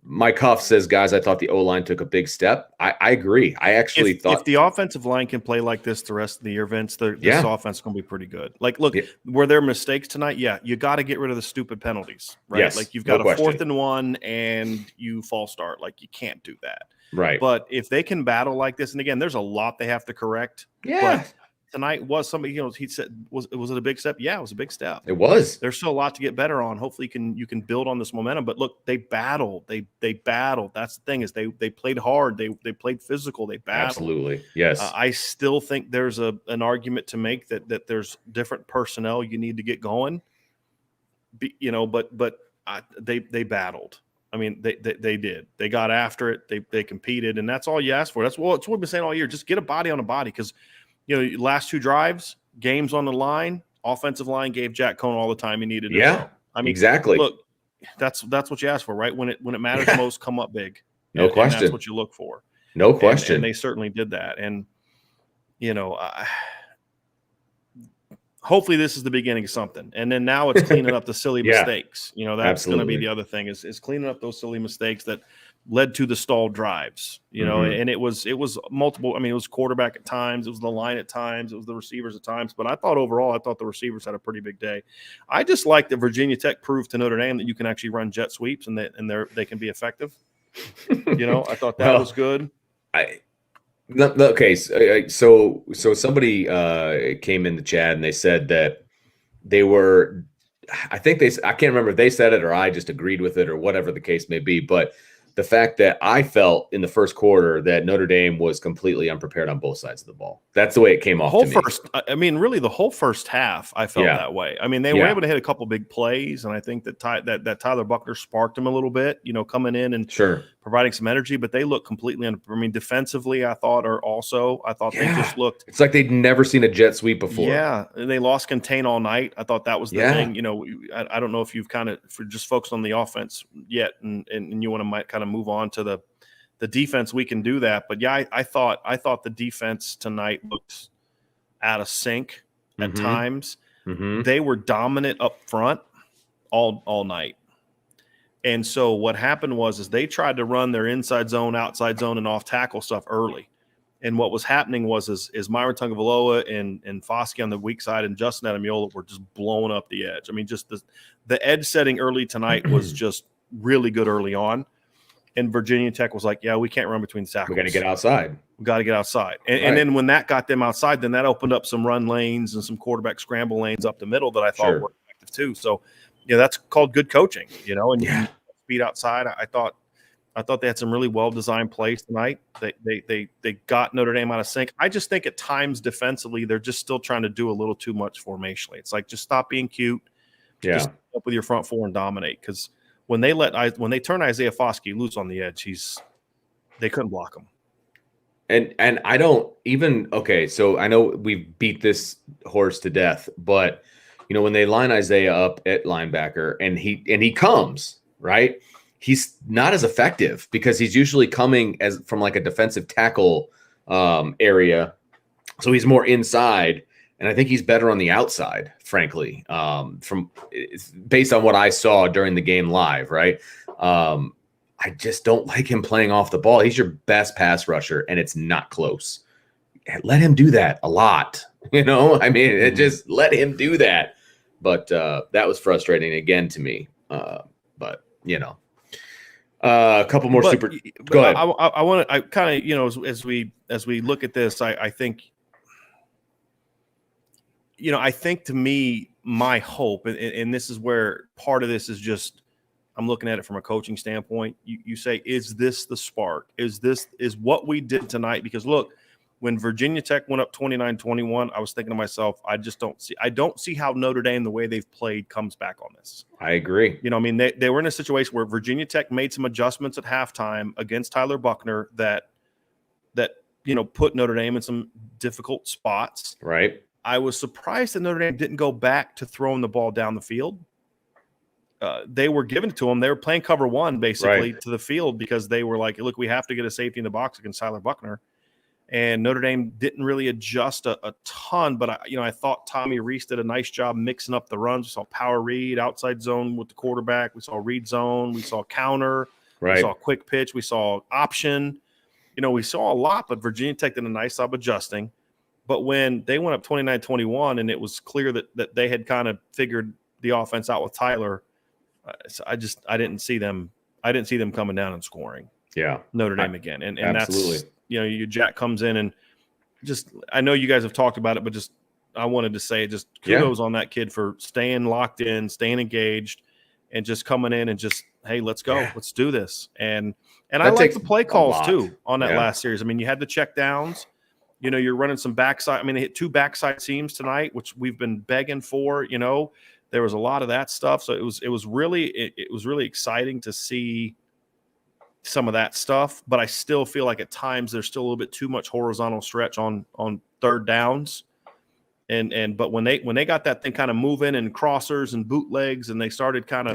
Speaker 1: Mike Huff says, guys, I thought the O-line took a big step. I agree. I actually
Speaker 2: If
Speaker 1: thought,
Speaker 2: the offensive line can play like this the rest of the year, Vince, this
Speaker 1: yeah,
Speaker 2: offense is going to be pretty good. Like, look,
Speaker 1: yeah,
Speaker 2: were there mistakes tonight? Yeah, you got to get rid of the stupid penalties, right?
Speaker 1: yes,
Speaker 2: Like, you've
Speaker 1: no
Speaker 2: got a
Speaker 1: question.
Speaker 2: 4th and 1 and you false start. Like, you can't do that.
Speaker 1: Right.
Speaker 2: But if they can battle like this, and again, there's a lot they have to correct.
Speaker 1: Yeah,
Speaker 2: But tonight was somebody, he said, was it a big step? Yeah, it was a big step.
Speaker 1: it was.
Speaker 2: There's still a lot to get better on. Hopefully you can build on this momentum. But look, they battled. They battled. That's the thing, is they played hard. They played physical. They battled.
Speaker 1: Absolutely. Yes.
Speaker 2: I still think there's an argument to make that there's different personnel you need to get going. But they battled. I mean, they did. They got after it. They competed, and that's all you ask for. That's what we've been saying all year. Just get a body on a body, because last 2 drives, games on the line, offensive line gave Jack Cohn all the time he needed.
Speaker 1: Yeah.
Speaker 2: I mean,
Speaker 1: exactly.
Speaker 2: Look, that's what you ask for, right? When it matters most, come up big.
Speaker 1: No question.
Speaker 2: And that's what you look for.
Speaker 1: No question.
Speaker 2: And they certainly did that. And hopefully this is the beginning of something. And then now it's cleaning up the silly mistakes. That's going to be the other thing, is cleaning up those silly mistakes that led to the stalled drives, and it was multiple. I mean, it was quarterback at times, it was the line at times, it was the receivers at times. But I thought the receivers had a pretty big day. I just like that Virginia Tech proved to Notre Dame that you can actually run jet sweeps and they can be effective. I thought that was good.
Speaker 1: Okay, so somebody came in the chat and they said that they were, I can't remember if they said it or I just agreed with it or whatever the case may be, but the fact that I felt in the first quarter that Notre Dame was completely unprepared on both sides of the ball. That's the way it came off to me.
Speaker 2: Really the whole first half, I felt that way. I mean, they were able to hit a couple big plays, and I think that Tyler Buckner sparked them a little bit, coming in and providing some energy, but they look completely defensively, I thought they just looked.
Speaker 1: It's like they'd never seen a jet sweep before.
Speaker 2: Yeah, they lost contain all night. I thought that was the thing. I don't know if you've kind of just focused on the offense yet, and you want to kind of move on to the defense. We can do that, but yeah, I thought the defense tonight looked out of sync at times. They were dominant up front all night. And so what happened was they tried to run their inside zone, outside zone, and off tackle stuff early. And what was happening was Myron Tungavaloa and Foskey on the weak side and Justin Adamiola were just blowing up the edge. I mean, just the edge setting early tonight was just really good early on. And Virginia Tech was like, yeah, we can't run between tackles.
Speaker 1: We got to get outside.
Speaker 2: We got to get outside. And then when that got them outside, then that opened up some run lanes and some quarterback scramble lanes up the middle that I thought were effective too. So, that's called good coaching, and you speed outside. I thought they had some really well-designed plays tonight. They got Notre Dame out of sync. I just think at times defensively, they're just still trying to do a little too much formationally. It's like, just stop being cute.
Speaker 1: Yeah.
Speaker 2: Just up with your front four and dominate. Because when they turn Isaiah Foskey loose on the edge, they couldn't block him.
Speaker 1: And I don't even, so I know we've beat this horse to death, but when they line Isaiah up at linebacker and he comes, right? He's not as effective because he's usually coming from like a defensive tackle area. So he's more inside, and I think he's better on the outside, frankly, based on what I saw during the game live, right? I just don't like him playing off the ball. He's your best pass rusher, and it's not close. Let him do that a lot. I mean, just let him do that. But that was frustrating again to me. But a couple more Go ahead.
Speaker 2: I want to. I kind of as we look at this, I think I think to me, my hope, and this is where part of this is just, I'm looking at it from a coaching standpoint. You say, is this the spark? Is what we did tonight? Because look, when Virginia Tech went up 29-21, I was thinking to myself, I don't see how Notre Dame, the way they've played, comes back on this.
Speaker 1: I agree.
Speaker 2: They were in a situation where Virginia Tech made some adjustments at halftime against Tyler Buckner that put Notre Dame in some difficult spots.
Speaker 1: Right.
Speaker 2: I was surprised that Notre Dame didn't go back to throwing the ball down the field. They were giving it to them. They were playing cover one basically to the field because they were like, look, we have to get a safety in the box against Tyler Buckner. And Notre Dame didn't really adjust a ton, but I thought Tommy Rees did a nice job mixing up the runs. We saw power read, outside zone with the quarterback. We saw read zone. We saw counter.
Speaker 1: Right.
Speaker 2: We saw quick pitch. We saw option. We saw a lot, but Virginia Tech did a nice job adjusting. But when they went up 29-21 and it was clear that they had kind of figured the offense out with Tyler, I didn't see them. I didn't see them coming down and scoring.
Speaker 1: Yeah.
Speaker 2: Notre Dame again. And
Speaker 1: absolutely.
Speaker 2: That's, Jack comes in and just, I know you guys have talked about it, but just, I wanted to say just kudos on that kid for staying locked in, staying engaged, and just coming in and just, hey, let's go. Yeah. Let's do this. And I like the play calls too on that last series. I mean, you had the check downs. You're running some backside. I mean, they hit 2 backside seams tonight, which we've been begging for. There was a lot of that stuff. So it was really exciting to see some of that stuff. But I still feel like at times there's still a little bit too much horizontal stretch on third downs. But when they got that thing kind of moving and crossers and bootlegs and they started kind of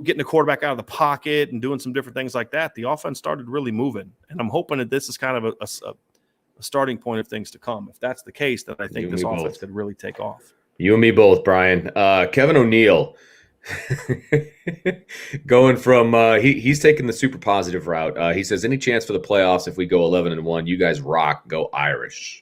Speaker 2: getting the quarterback out of the pocket and doing some different things like that, the offense started really moving. And I'm hoping that this is kind of a starting point of things to come. If that's the case, then I think this offense could really take off.
Speaker 1: You and me both, Brian. Kevin O'Neill going from he's taking the super positive route. He says, any chance for the playoffs if we go 11-1? You guys rock. Go Irish.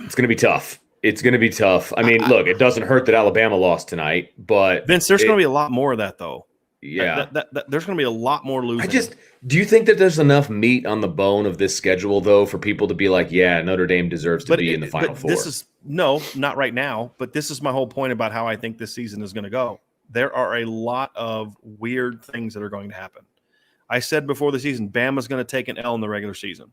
Speaker 1: It's going to be tough. I mean, look, it doesn't hurt that Alabama lost tonight, but
Speaker 2: Vince, there's going to be a lot more of that, though.
Speaker 1: Yeah,
Speaker 2: there's going to be a lot more losing.
Speaker 1: Do you think that there's enough meat on the bone of this schedule, though, for people to be like, yeah, Notre Dame deserves to be in the Final Four?
Speaker 2: No, not right now. But this is my whole point about how I think this season is going to go. There are a lot of weird things that are going to happen. I said before the season, Bama's going to take an L in the regular season.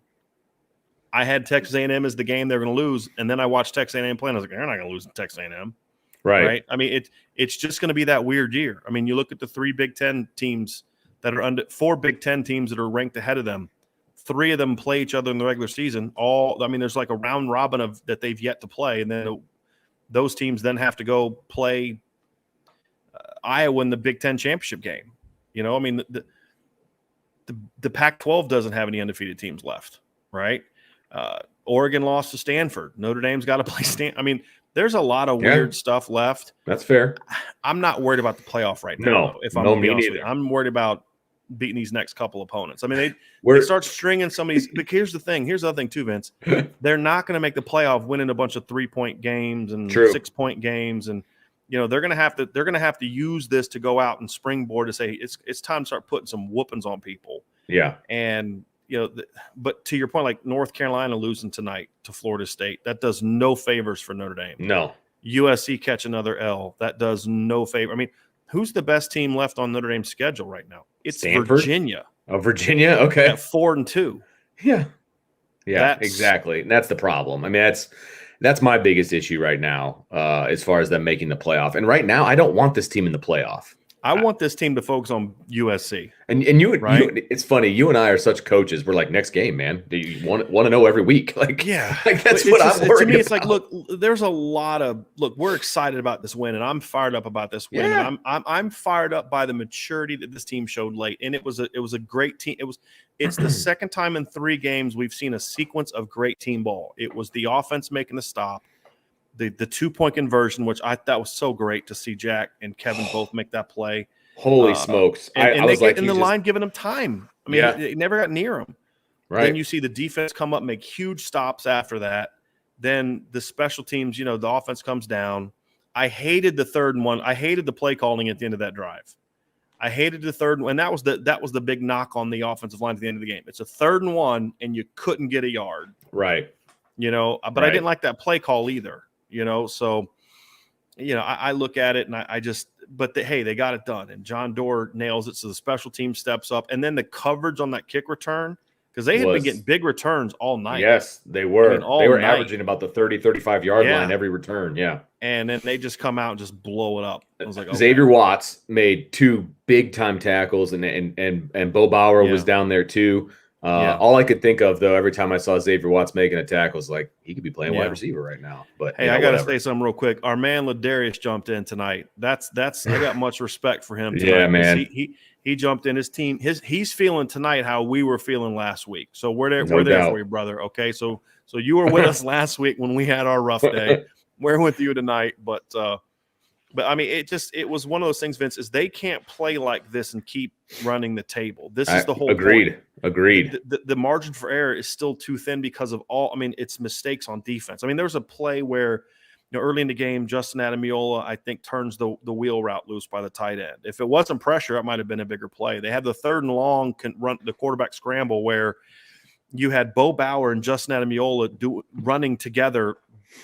Speaker 2: I had Texas A&M as the game they're going to lose, and then I watched Texas A&M play, and I was like, they're not going to lose to Texas A&M. Right. I mean, it's just going to be that weird year. I mean, you look at the 3 Big Ten teams that are under 4 Big Ten teams that are ranked ahead of them. 3 of them play each other in the regular season. There's like a round robin of that they've yet to play, and then those teams then have to go play Iowa in the Big Ten championship game. I mean, the Pac-12 doesn't have any undefeated teams left, right? Oregon lost to Stanford. Notre Dame's got to play Stanford. I mean, there's a lot of weird stuff left.
Speaker 1: That's fair.
Speaker 2: I'm not worried about the playoff right now.
Speaker 1: No,
Speaker 2: if I'm being honest with you. I'm worried about beating these next couple opponents. I mean, they start stringing some of these. But here's the thing. Here's the other thing too, Vince. They're not going to make the playoff winning a bunch of 3-point games and 6-point games, and they're going to have to use this to go out and springboard to say it's time to start putting some whoopings on people.
Speaker 1: Yeah,
Speaker 2: and. But to your point, like North Carolina losing tonight to Florida State, that does no favors for Notre Dame.
Speaker 1: No.
Speaker 2: USC catch another L, that does no favor. I mean, who's the best team left on Notre Dame's schedule right now? It's Stanford? Virginia.
Speaker 1: Oh, Virginia? Okay.
Speaker 2: At 4-2.
Speaker 1: Yeah. Yeah, exactly. And that's the problem. I mean, that's my biggest issue right now, as far as them making the playoff. And right now, I don't want this team in the playoff.
Speaker 2: I want this team to focus on USC.
Speaker 1: And you, it's funny. You and I are such coaches. We're like, next game, man. Do you want to know every week? Like,
Speaker 2: yeah,
Speaker 1: that's what I'm worried about. To me,
Speaker 2: it's like, look, there's a lot of we're excited about this win, and I'm fired up about this win.
Speaker 1: Yeah.
Speaker 2: And I'm fired up by the maturity that this team showed late, and it was a great team. It's the second time in 3 games we've seen a sequence of great team ball. It was the offense making the stop. The 2-point conversion, which I thought was so great to see Jack and Kevin both make that play.
Speaker 1: Holy smokes.
Speaker 2: And the line giving them time. I mean, it never got near him.
Speaker 1: Right.
Speaker 2: Then you see the defense come up, make huge stops after that. Then the special teams, the offense comes down. I hated the 3rd and 1. I hated the play calling at the end of that drive. I hated the 3rd and that was the big knock on the offensive line at the end of the game. It's a 3rd and 1, and you couldn't get a yard.
Speaker 1: Right.
Speaker 2: But I didn't like that play call either. So, I look at it and I just, but they got it done. And John Doerr nails it. So the special team steps up. And then the coverage on that kick return, because they had been getting big returns all night.
Speaker 1: Yes, they were. They were averaging about the 30, 35-yard line every return. Yeah.
Speaker 2: And then they just come out and just blow it up. I was like, okay.
Speaker 1: Xavier Watts made 2 big-time tackles, and Bo Bauer was down there too. All I could think of, though, every time I saw Xavier Watts making a tackle was like, he could be playing wide receiver right now. But
Speaker 2: hey, I got to say something real quick. Our man Ladarius jumped in tonight. That's I got much respect for him tonight.
Speaker 1: Yeah, man.
Speaker 2: He jumped in. His team. He's feeling tonight how we were feeling last week. So we're there for you, brother. Okay, so you were with us last week when we had our rough day. We're with you tonight, but But I mean, it was one of those things, Vince, is they can't play like this and keep running the table. This is the whole
Speaker 1: Agreed.
Speaker 2: point.
Speaker 1: Agreed.
Speaker 2: The margin for error is still too thin because of it's mistakes on defense. I mean, there was a play where, early in the game, Justin Adamiola, I think, turns the wheel route loose by the tight end. If it wasn't pressure, it might have been a bigger play. They had the 3rd and long the quarterback scramble where you had Bo Bauer and Justin Adamiola running together,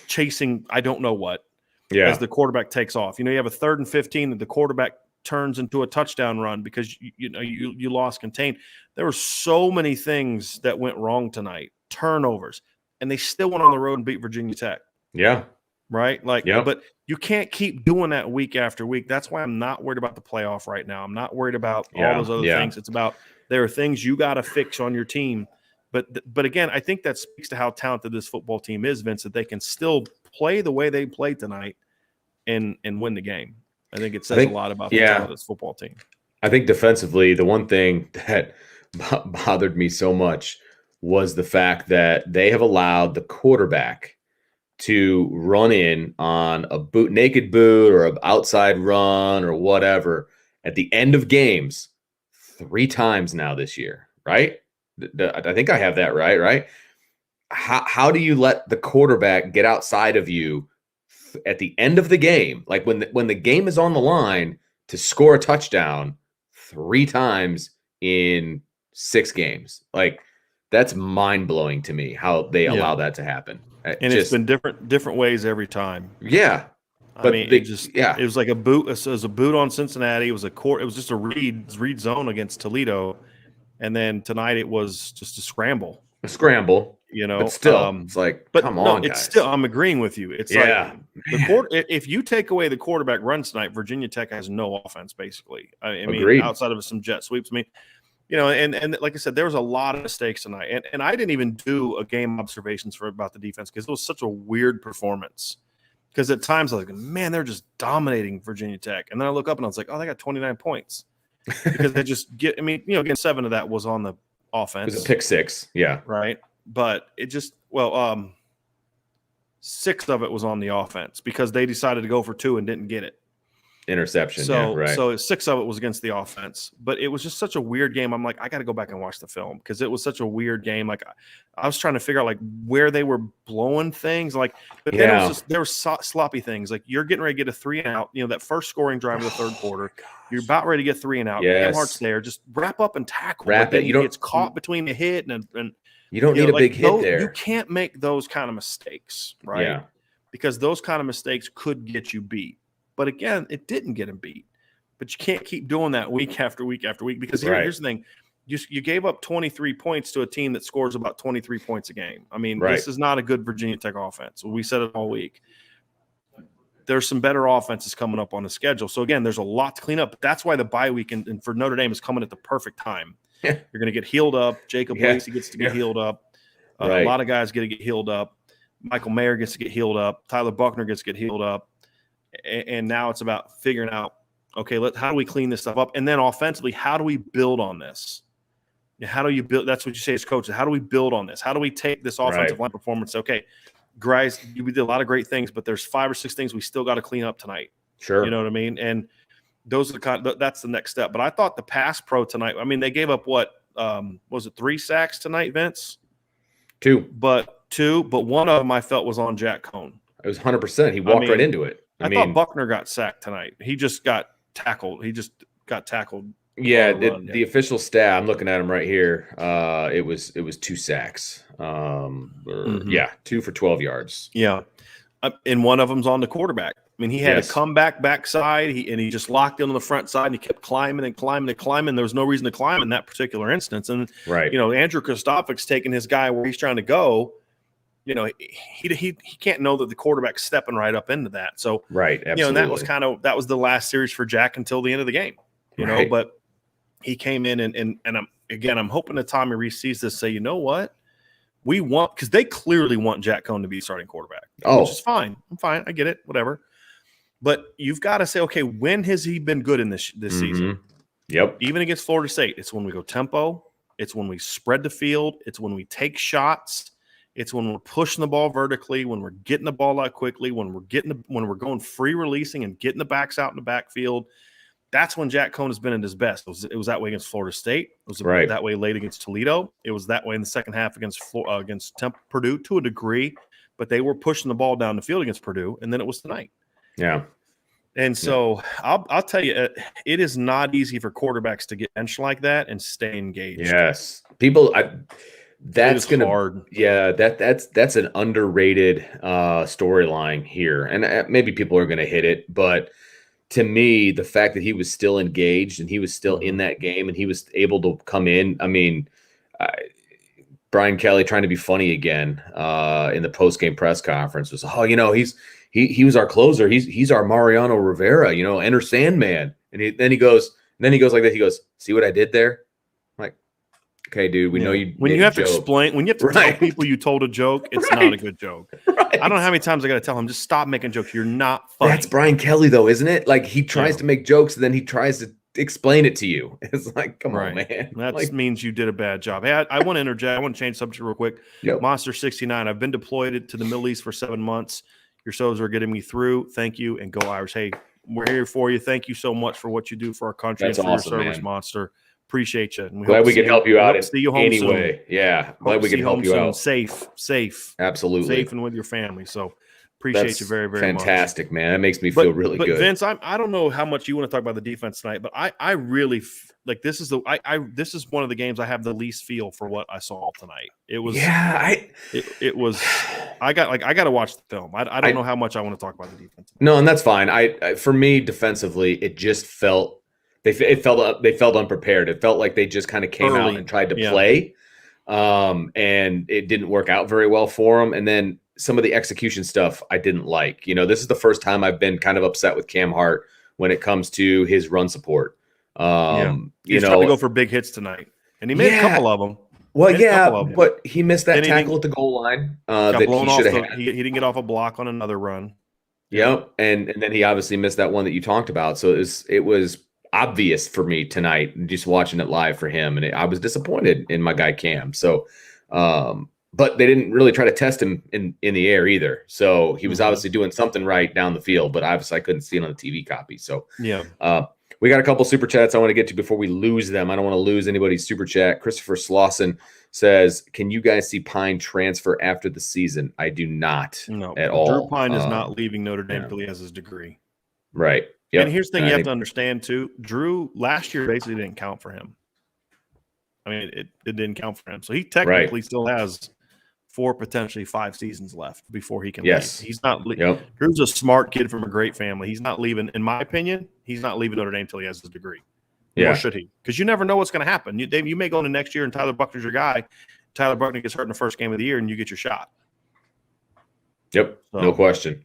Speaker 2: chasing I don't know what.
Speaker 1: Yeah.
Speaker 2: As the quarterback takes off. You have a 3rd and 15 that the quarterback turns into a touchdown run because you lost contain. There were so many things that went wrong tonight, turnovers, and they still went on the road and beat Virginia Tech.
Speaker 1: Yeah.
Speaker 2: Right? But you can't keep doing that week after week. That's why I'm not worried about the playoff right now. I'm not worried about all those other things. It's about there are things you got to fix on your team. But again, I think that speaks to how talented this football team is, Vince, that they can still play the way they played tonight and win the game. I think it says a lot about the talent of this football team.
Speaker 1: I think defensively, the one thing that bothered me so much was the fact that they have allowed the quarterback to run in on a naked boot or an outside run or whatever at the end of games 3 times now this year, right? I think I have that right? How do you let the quarterback get outside of you at the end of the game, like when the game is on the line, to score a touchdown 3 times in 6 games? Like, that's mind-blowing to me how they allow that to happen.
Speaker 2: And it's been different ways every time.
Speaker 1: Yeah.
Speaker 2: But it was like a boot. It was a boot on Cincinnati. It was just a read zone against Toledo. And then tonight it was just a scramble.
Speaker 1: But still, it's like, come on, guys.
Speaker 2: It's still, I'm agreeing with you. It's like if you take away the quarterback runs tonight, Virginia Tech has no offense, basically. I mean, outside of some jet sweeps. I mean, and like I said, there was a lot of mistakes tonight. And I didn't even do a game observations about the defense because it was such a weird performance. Because at times I was like, man, they're just dominating Virginia Tech. And then I look up and I was like, oh, they got 29 points. Because they just again, 7 of that was on the offense.
Speaker 1: It was a pick 6. Yeah.
Speaker 2: Right. But it just, 6 of it was on the offense because they decided to go for 2 and didn't get it.
Speaker 1: Interception.
Speaker 2: So 6 of it was against the offense, but it was just such a weird game. I'm like, I got to go back and watch the film because it was such a weird game. Like I was trying to figure out like where they were blowing things. Like, but then it was just, there were sloppy things. Like you're getting ready to get a 3 and out. That first scoring drive of the 3rd quarter. You're about ready to get 3 and out.
Speaker 1: Yes.
Speaker 2: Hart's there. Just wrap up and tackle.
Speaker 1: Wrap it.
Speaker 2: You don't. It's caught between the hit and
Speaker 1: you don't need a big hit there.
Speaker 2: You can't make those kind of mistakes, right? Yeah. Because those kind of mistakes could get you beat. But again, it didn't get him beat. But you can't keep doing that week after week after week because here's the thing. You gave up 23 points to a team that scores about 23 points a game. I mean, this is not a good Virginia Tech offense. We said it all week. There's some better offenses coming up on the schedule. So, again, there's a lot to clean up. But that's why the bye week and for Notre Dame is coming at the perfect time. You're going to get healed up. Jacob Lacey gets to get healed up. A lot of guys get to get healed up. Michael Mayer gets to get healed up. Tyler Buckner gets to get healed up. And now it's about figuring out, okay, how do we clean this stuff up? And then offensively, how do we build on this? How do you build? That's what you say as coaches. How do we build on this? How do we take this offensive line performance? Okay, guys, we did a lot of great things, but there's 5 or 6 things we still got to clean up tonight.
Speaker 1: Sure.
Speaker 2: You know what I mean? And those are that's the next step. But I thought the pass pro tonight, I mean, they gave up what was it 3 sacks tonight, Vince?
Speaker 1: 2.
Speaker 2: But one of them I felt was on Jack Cohn.
Speaker 1: It was 100%. He walked right into it.
Speaker 2: I thought Buckner got sacked tonight. He just got tackled.
Speaker 1: Yeah, the official stat, I'm looking at him right here. It was 2 sacks. 2 for 12 yards.
Speaker 2: Yeah. And one of them's on the quarterback. I mean, he had a comeback backside, he just locked in on the front side, and he kept climbing and climbing and climbing. There was no reason to climb in that particular instance. And, Andrew Kristofic's taking his guy where he's trying to go. He can't know that the quarterback's stepping right up into that. So,
Speaker 1: absolutely.
Speaker 2: And that was the last series for Jack until the end of the game, but he came in and I'm hoping that Tommy Rees sees this, say, you know what? We want, because they clearly want Jack Cohn to be starting quarterback, which is fine. I'm fine. I get it. Whatever. But you've got to say, okay, when has he been good in this season?
Speaker 1: Yep.
Speaker 2: Even against Florida State, it's when we go tempo. It's when we spread the field. It's when we take shots. It's when we're pushing the ball vertically, when we're getting the ball out quickly, when we're going free releasing and getting the backs out in the backfield. That's when Jack Cohn has been at his best. It was that way against Florida State. It was that way late against Toledo. It was that way in the second half against Purdue to a degree, but they were pushing the ball down the field against Purdue, and then it was tonight.
Speaker 1: Yeah.
Speaker 2: And so I'll tell you, it is not easy for quarterbacks to get benched like that and stay engaged.
Speaker 1: Yes, that's gonna
Speaker 2: hard.
Speaker 1: Yeah, that's an underrated storyline here, and maybe people are gonna hit it, but to me, the fact that he was still engaged and he was still in that game and he was able to come in. I mean, Brian Kelly trying to be funny again in the post-game press conference was, he was our closer. He's our Mariano Rivera, enter Sandman. And then he goes like that. He goes, see what I did there? I'm like, okay, dude, we know you.
Speaker 2: When you have to explain, when you have to tell people you told a joke, it's not a good joke. I don't know how many times I got to tell him, just stop making jokes. You're not funny.
Speaker 1: That's Brian Kelly, though, isn't it? Like, he tries to make jokes, and then he tries to explain it to you. It's like, come on, man.
Speaker 2: That means you did a bad job. Hey, I want to interject. I want to change subject real quick.
Speaker 1: Yep.
Speaker 2: Monster 69. I've been deployed to the Middle East for 7 months. Your shows are getting me through. Thank you, and go Irish. Hey, we're here for you. Thank you so much for what you do for our country.
Speaker 1: That's
Speaker 2: and for
Speaker 1: awesome,
Speaker 2: your service,
Speaker 1: man.
Speaker 2: Monster. Appreciate you. And
Speaker 1: glad we could help you out in
Speaker 2: see you home
Speaker 1: any
Speaker 2: soon.
Speaker 1: way. Yeah, glad we could help you out.
Speaker 2: Safe.
Speaker 1: Absolutely.
Speaker 2: Safe and with your family. So appreciate you very, very much.
Speaker 1: Fantastic, man. That makes me feel really good.
Speaker 2: Vince, I don't know how much you want to talk about the defense tonight, but I really like this is this is one of the games I have the least feel for what I saw tonight. It was it was I got to watch the film. I don't know how much I want to talk about the defense.
Speaker 1: No, and that's fine. I for me defensively, it just felt they felt unprepared. It felt like they just kind of came out and tried to play, and it didn't work out very well for them. And then some of the execution stuff I didn't like. This is the first time I've been kind of upset with Cam Hart when it comes to his run support.
Speaker 2: He's trying to go for big hits tonight, and he made a couple of them.
Speaker 1: Well, but he missed that tackle at the goal line that he should have had.
Speaker 2: He didn't get off a block on another run.
Speaker 1: Yep, and then he obviously missed that one that you talked about. So it was obvious for me tonight just watching it live for him, and I was disappointed in my guy Cam. So, but they didn't really try to test him in the air either. So he was obviously doing something right down the field, but obviously I couldn't see it on the TV copy. So we got a couple super chats I want to get to before we lose them. I don't want to lose anybody's super chat. Christopher Slauson says, "Can you guys see Pine transfer after the season?" I do not at all.
Speaker 2: Drew Pine is not leaving Notre Dame until he has his degree.
Speaker 1: Right. Yep.
Speaker 2: And here's the thing you have to understand too. Drew last year basically didn't count for him. I mean, it didn't count for him. So he technically still has 4, potentially 5 seasons left before he can leave. He's not leaving. Drew's a smart kid from a great family. He's not leaving, in my opinion, he's not leaving Notre Dame until he has his degree. Nor should he. Because you never know what's going to happen. You may go into next year and Tyler Buckner's your guy. Tyler Buckner gets hurt in the first game of the year and you get your shot.
Speaker 1: Yep, no question.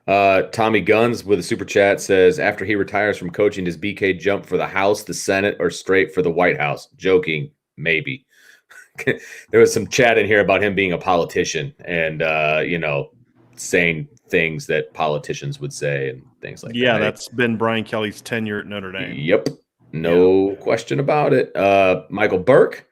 Speaker 1: Tommy Guns with a super chat says, after he retires from coaching, does BK jump for the House, the Senate, or straight for the White House? Joking, maybe. There was some chat in here about him being a politician and, saying things that politicians would say and things like that.
Speaker 2: Yeah, that's been Brian Kelly's tenure at Notre Dame.
Speaker 1: Yep, no question about it. Michael Burke,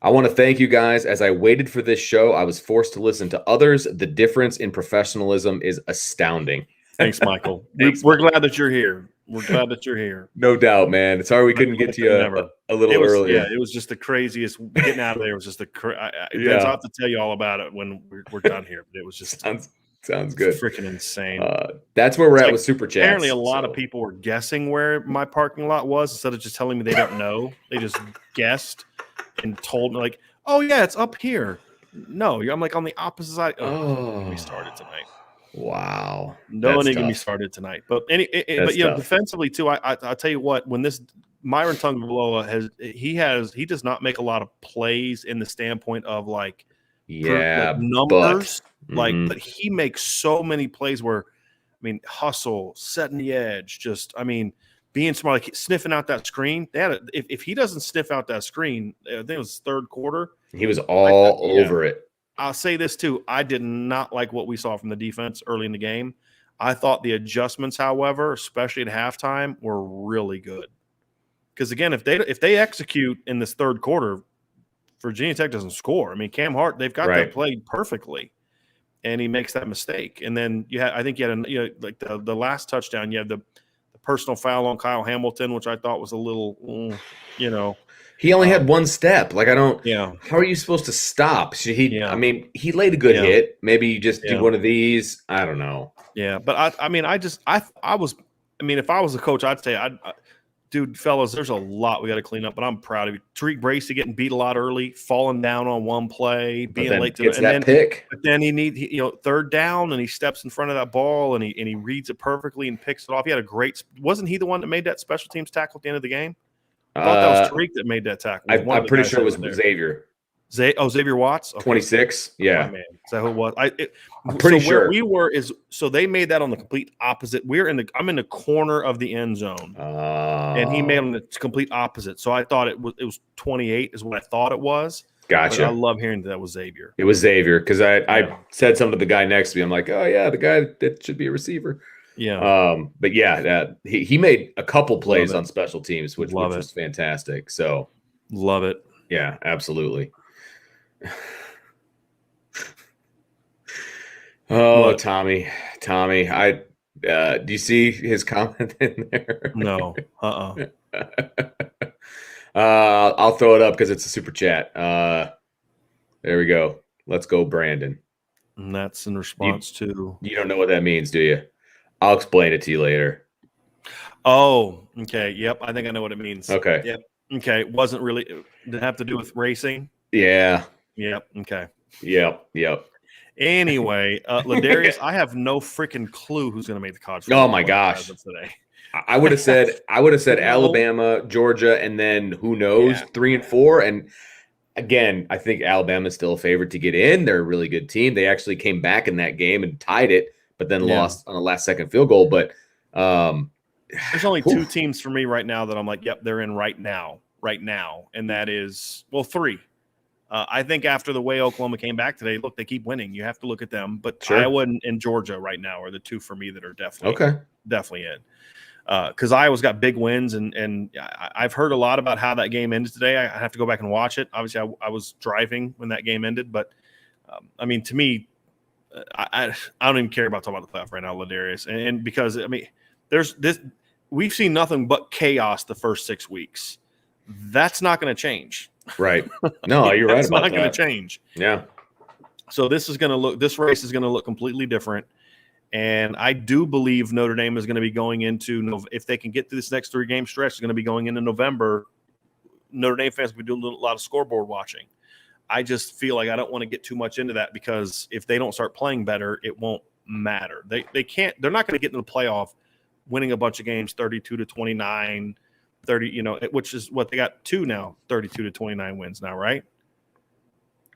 Speaker 1: I want to thank you guys. As I waited for this show, I was forced to listen to others. The difference in professionalism is astounding.
Speaker 2: Thanks, Michael. We're glad that you're here. We're glad that you're here.
Speaker 1: No doubt, man. Sorry we couldn't get to you a little earlier.
Speaker 2: Yeah, it was just the craziest. Getting out of there was just I'll have to tell you all about it when we're done here. But it was just
Speaker 1: sounds good.
Speaker 2: Freaking insane.
Speaker 1: That's where we're at with super chats.
Speaker 2: Apparently, a lot of people were guessing where my parking lot was instead of just telling me they don't know. They just guessed and told me like, "Oh yeah, it's up here." No, I'm like on the opposite side. We started tonight.
Speaker 1: Wow.
Speaker 2: No one can be started tonight. But defensively too, I'll tell you what, when this Myron Tungaloa he does not make a lot of plays in the standpoint of like numbers. But he makes so many plays where, hustle, setting the edge, being smart, like sniffing out that screen. If he doesn't sniff out that screen, I think it was third quarter.
Speaker 1: He was all over it.
Speaker 2: I'll say this too. I did not like what we saw from the defense early in the game. I thought the adjustments, however, especially at halftime, were really good. Because again, if they execute in this third quarter Virginia Tech doesn't score. I mean, Cam Hart, they've got that played perfectly, and he makes that mistake. And then I think you had like the last touchdown, you had the personal foul on Kyle Hamilton, which I thought was a little,
Speaker 1: He only had one step. Like, I don't.
Speaker 2: Yeah.
Speaker 1: How are you supposed to stop? I mean, he laid a good hit. Maybe you just do one of these. I don't know.
Speaker 2: Yeah, but I mean, if I was a coach, I'd say, dude, fellas, there's a lot we got to clean up, but I'm proud of you. Tariq Bracy getting beat a lot early, falling down on one play, being late to
Speaker 1: that pick.
Speaker 2: But then third down, and he steps in front of that ball, and he reads it perfectly and picks it off. He had a great. Wasn't he the one that made that special teams tackle at the end of the game? I thought that was Tariq that made that tackle.
Speaker 1: I'm pretty sure it was Xavier.
Speaker 2: Xavier Watts? Okay.
Speaker 1: 26? Yeah.
Speaker 2: Oh, man. Is that who it was?
Speaker 1: I'm pretty sure.
Speaker 2: Where so they made that on the complete opposite. I'm in the corner of the end zone. And he made on the complete opposite. So I thought it was 28 is what I thought it was.
Speaker 1: Gotcha.
Speaker 2: But I love hearing that was Xavier.
Speaker 1: It was Xavier because I said something to the guy next to me. I'm like, oh, yeah, the guy that should be a receiver.
Speaker 2: Yeah.
Speaker 1: But yeah, he made a couple plays on special teams, which was fantastic. So
Speaker 2: love it.
Speaker 1: Yeah, absolutely. Oh, what? Tommy, do you see his comment in there?
Speaker 2: No.
Speaker 1: I'll throw it up because it's a super chat. There we go. Let's go, Brandon.
Speaker 2: And that's in response to.
Speaker 1: You don't know what that means, do you? I'll explain it to you later.
Speaker 2: Oh, okay. Yep. I think I know what it means.
Speaker 1: Okay.
Speaker 2: Yep. Okay. It wasn't really. Did it have to do with racing?
Speaker 1: Yeah.
Speaker 2: Yep. Okay.
Speaker 1: Yep.
Speaker 2: Anyway, Ladarius, I have no freaking clue who's going to make the college.
Speaker 1: Oh my gosh!
Speaker 2: Today.
Speaker 1: I would have said Alabama, Georgia, and then who knows 3 and 4. And again, I think Alabama's still a favorite to get in. They're a really good team. They actually came back in that game and tied it, but then lost on a last-second field goal. But
Speaker 2: there's only 2 teams for me right now that I'm like, yep, they're in right now, and that is 3. I think after the way Oklahoma came back today, look, they keep winning. You have to look at them. But Iowa and Georgia right now are the 2 for me that are definitely in. Because Iowa's got big wins, and I've heard a lot about how that game ended today. I have to go back and watch it. Obviously, I was driving when that game ended. But, I mean, to me, I don't even care about talking about the playoff right now, Ladarius. And because, I mean, there's this – we've seen nothing but chaos the first 6 weeks. That's not going to change.
Speaker 1: Right. No, you're right.
Speaker 2: It's not going to change.
Speaker 1: Yeah.
Speaker 2: So this race is going to look completely different. And I do believe Notre Dame is going to be going into, if they can get through this next 3-game stretch, it's going to be going into November. Notre Dame fans will be doing a lot of scoreboard watching. I just feel like I don't want to get too much into that because if they don't start playing better, it won't matter. They're not going to get into the playoff winning a bunch of games 32-29. 30, which is what they got 2 now, 32-29 wins now, right?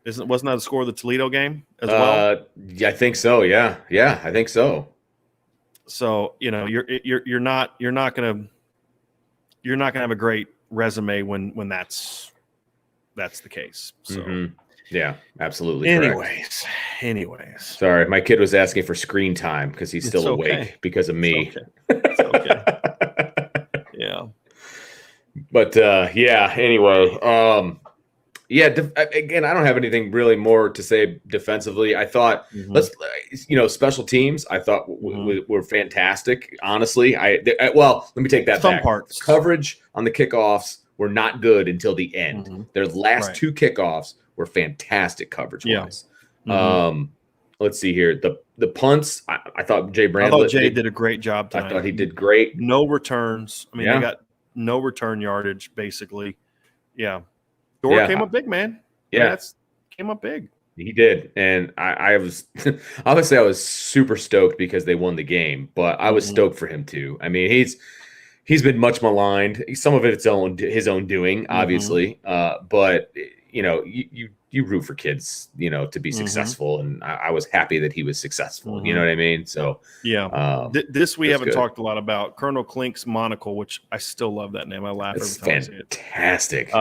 Speaker 2: Wasn't that the score of the Toledo game as well?
Speaker 1: Yeah, I think so. Yeah, I think so.
Speaker 2: So you're not gonna have a great resume when that's the case. So
Speaker 1: yeah, absolutely.
Speaker 2: Anyways.
Speaker 1: Sorry, my kid was asking for screen time because he's still awake because of me.
Speaker 2: It's okay. Yeah.
Speaker 1: But anyway, again, I don't have anything really more to say defensively. I thought special teams, I thought were fantastic. Honestly, let me take that back.
Speaker 2: Parts
Speaker 1: coverage on the kickoffs were not good until the end. Their last 2 kickoffs were fantastic coverage wise. Let's see here. The punts, I thought Jay
Speaker 2: did a great job tonight.
Speaker 1: I thought he did great.
Speaker 2: No returns. I mean, they got no return yardage, basically. Yeah. Dora came up big, man.
Speaker 1: Yeah.
Speaker 2: Came up big.
Speaker 1: He did. And I was obviously I was super stoked because they won the game, but I was stoked for him too. I mean, he's been much maligned. Some of it his own doing, obviously. But you root for kids, to be successful. And I was happy that he was successful. You know what I mean? So
Speaker 2: this we haven't talked a lot about. Colonel Klink's monocle, which I still love that name. I laugh every time I see it.
Speaker 1: Fantastic.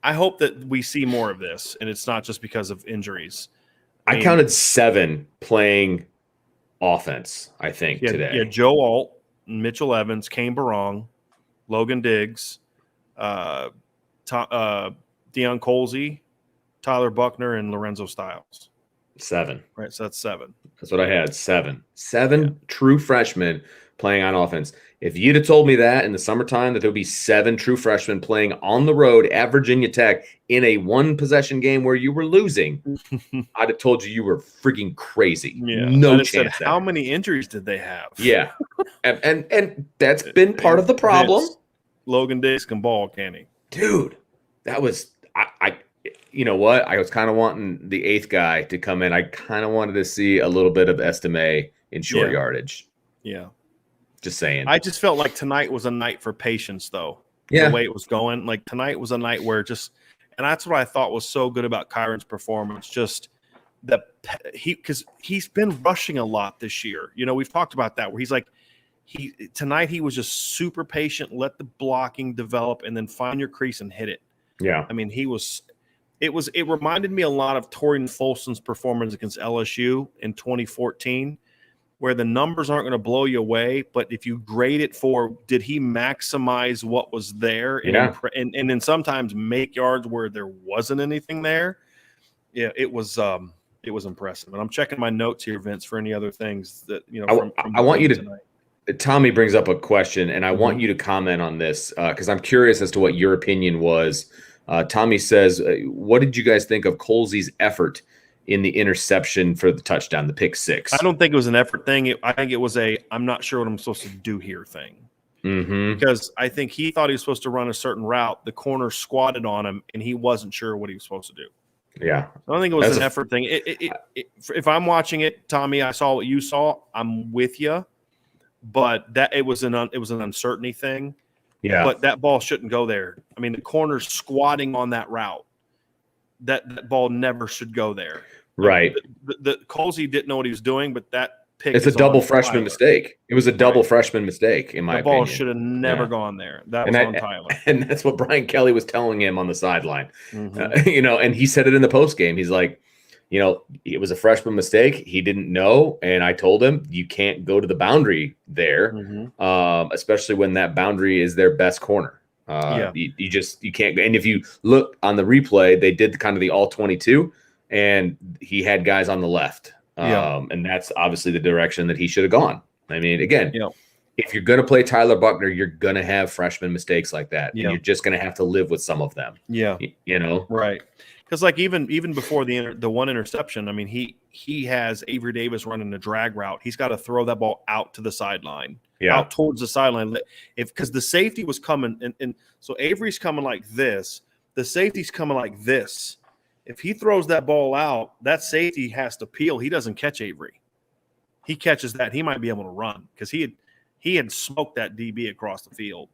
Speaker 2: I hope that we see more of this, and it's not just because of injuries.
Speaker 1: I counted 7 playing offense, I think, today.
Speaker 2: Yeah, Joe Alt, Mitchell Evans, Kane Barong, Logan Diggs, Deion Colsey, Tyler Buckner, and Lorenzo Styles.
Speaker 1: 7.
Speaker 2: Right, so that's 7.
Speaker 1: That's what I had. 7 true freshmen playing on offense. If you'd have told me that in the summertime that there would be 7 true freshmen playing on the road at Virginia Tech in a 1-possession game where you were losing, I'd have told you were freaking crazy.
Speaker 2: Yeah.
Speaker 1: No chance.
Speaker 2: Said, how many injuries did they have?
Speaker 1: Yeah, and that's been part of the problem.
Speaker 2: Vince, Logan Diggs can ball, can he?
Speaker 1: Dude, that was I. You know what? I was kind of wanting the 8th guy to come in. I kind of wanted to see a little bit of Estime in short yardage.
Speaker 2: Yeah.
Speaker 1: Just saying.
Speaker 2: I just felt like tonight was a night for patience, though.
Speaker 1: Yeah.
Speaker 2: The way it was going. Like, tonight was a night where and that's what I thought was so good about Kyron's performance. Just that because he's been rushing a lot this year. You know, we've talked about that where he's like, tonight he was just super patient, let the blocking develop, and then find your crease and hit it.
Speaker 1: Yeah.
Speaker 2: I mean, it reminded me a lot of Torian Folson's performance against LSU in 2014, where the numbers aren't going to blow you away, but if you grade it for did he maximize what was there and then sometimes make yards where there wasn't anything there. Yeah, it was impressive. And I'm checking my notes here, Vince, for any other things that, you know,
Speaker 1: I want you to
Speaker 2: tonight.
Speaker 1: Tommy brings up a question, and I want you to comment on this because I'm curious as to what your opinion was. Tommy says, what did you guys think of Colsey's effort in the interception for the touchdown, the pick 6?
Speaker 2: I don't think it was an effort thing. I think it was I'm not sure what I'm supposed to do here thing. Because I think he thought he was supposed to run a certain route. The corner squatted on him, and he wasn't sure what he was supposed to do.
Speaker 1: Yeah.
Speaker 2: I don't think it was an effort thing. If I'm watching it, Tommy, I saw what you saw. I'm with you. But that it was an uncertainty thing.
Speaker 1: Yeah.
Speaker 2: But that ball shouldn't go there. I mean, the corner's squatting on that route. That ball never should go there.
Speaker 1: Right.
Speaker 2: The Colsey didn't know what he was doing, but that pick
Speaker 1: it's a double freshman mistake. It was a double freshman mistake, in my opinion.
Speaker 2: The ball should have never gone there. That was on Tyler.
Speaker 1: And that's what Brian Kelly was telling him on the sideline. You know, and he said it in the post game. He's like, you know, it was a freshman mistake. He didn't know. And I told him, you can't go to the boundary there, especially when that boundary is their best corner. You can't. And if you look on the replay, they did kind of the all 22, and he had guys on the left. And that's obviously the direction that he should have gone. I mean, again, if you're going to play Tyler Buckner, you're going to have freshman mistakes like that. And you're just going to have to live with some of them. Yeah. You know?
Speaker 2: Right. Because like even before the one interception, I mean, he has Avery Davis running a drag route. He's got to throw that ball out to the sideline, out towards the sideline. Because the safety was coming, and so Avery's coming like this. The safety's coming like this. If he throws that ball out, that safety has to peel. He doesn't catch Avery. He catches that. He might be able to run because he had smoked that DB across the field.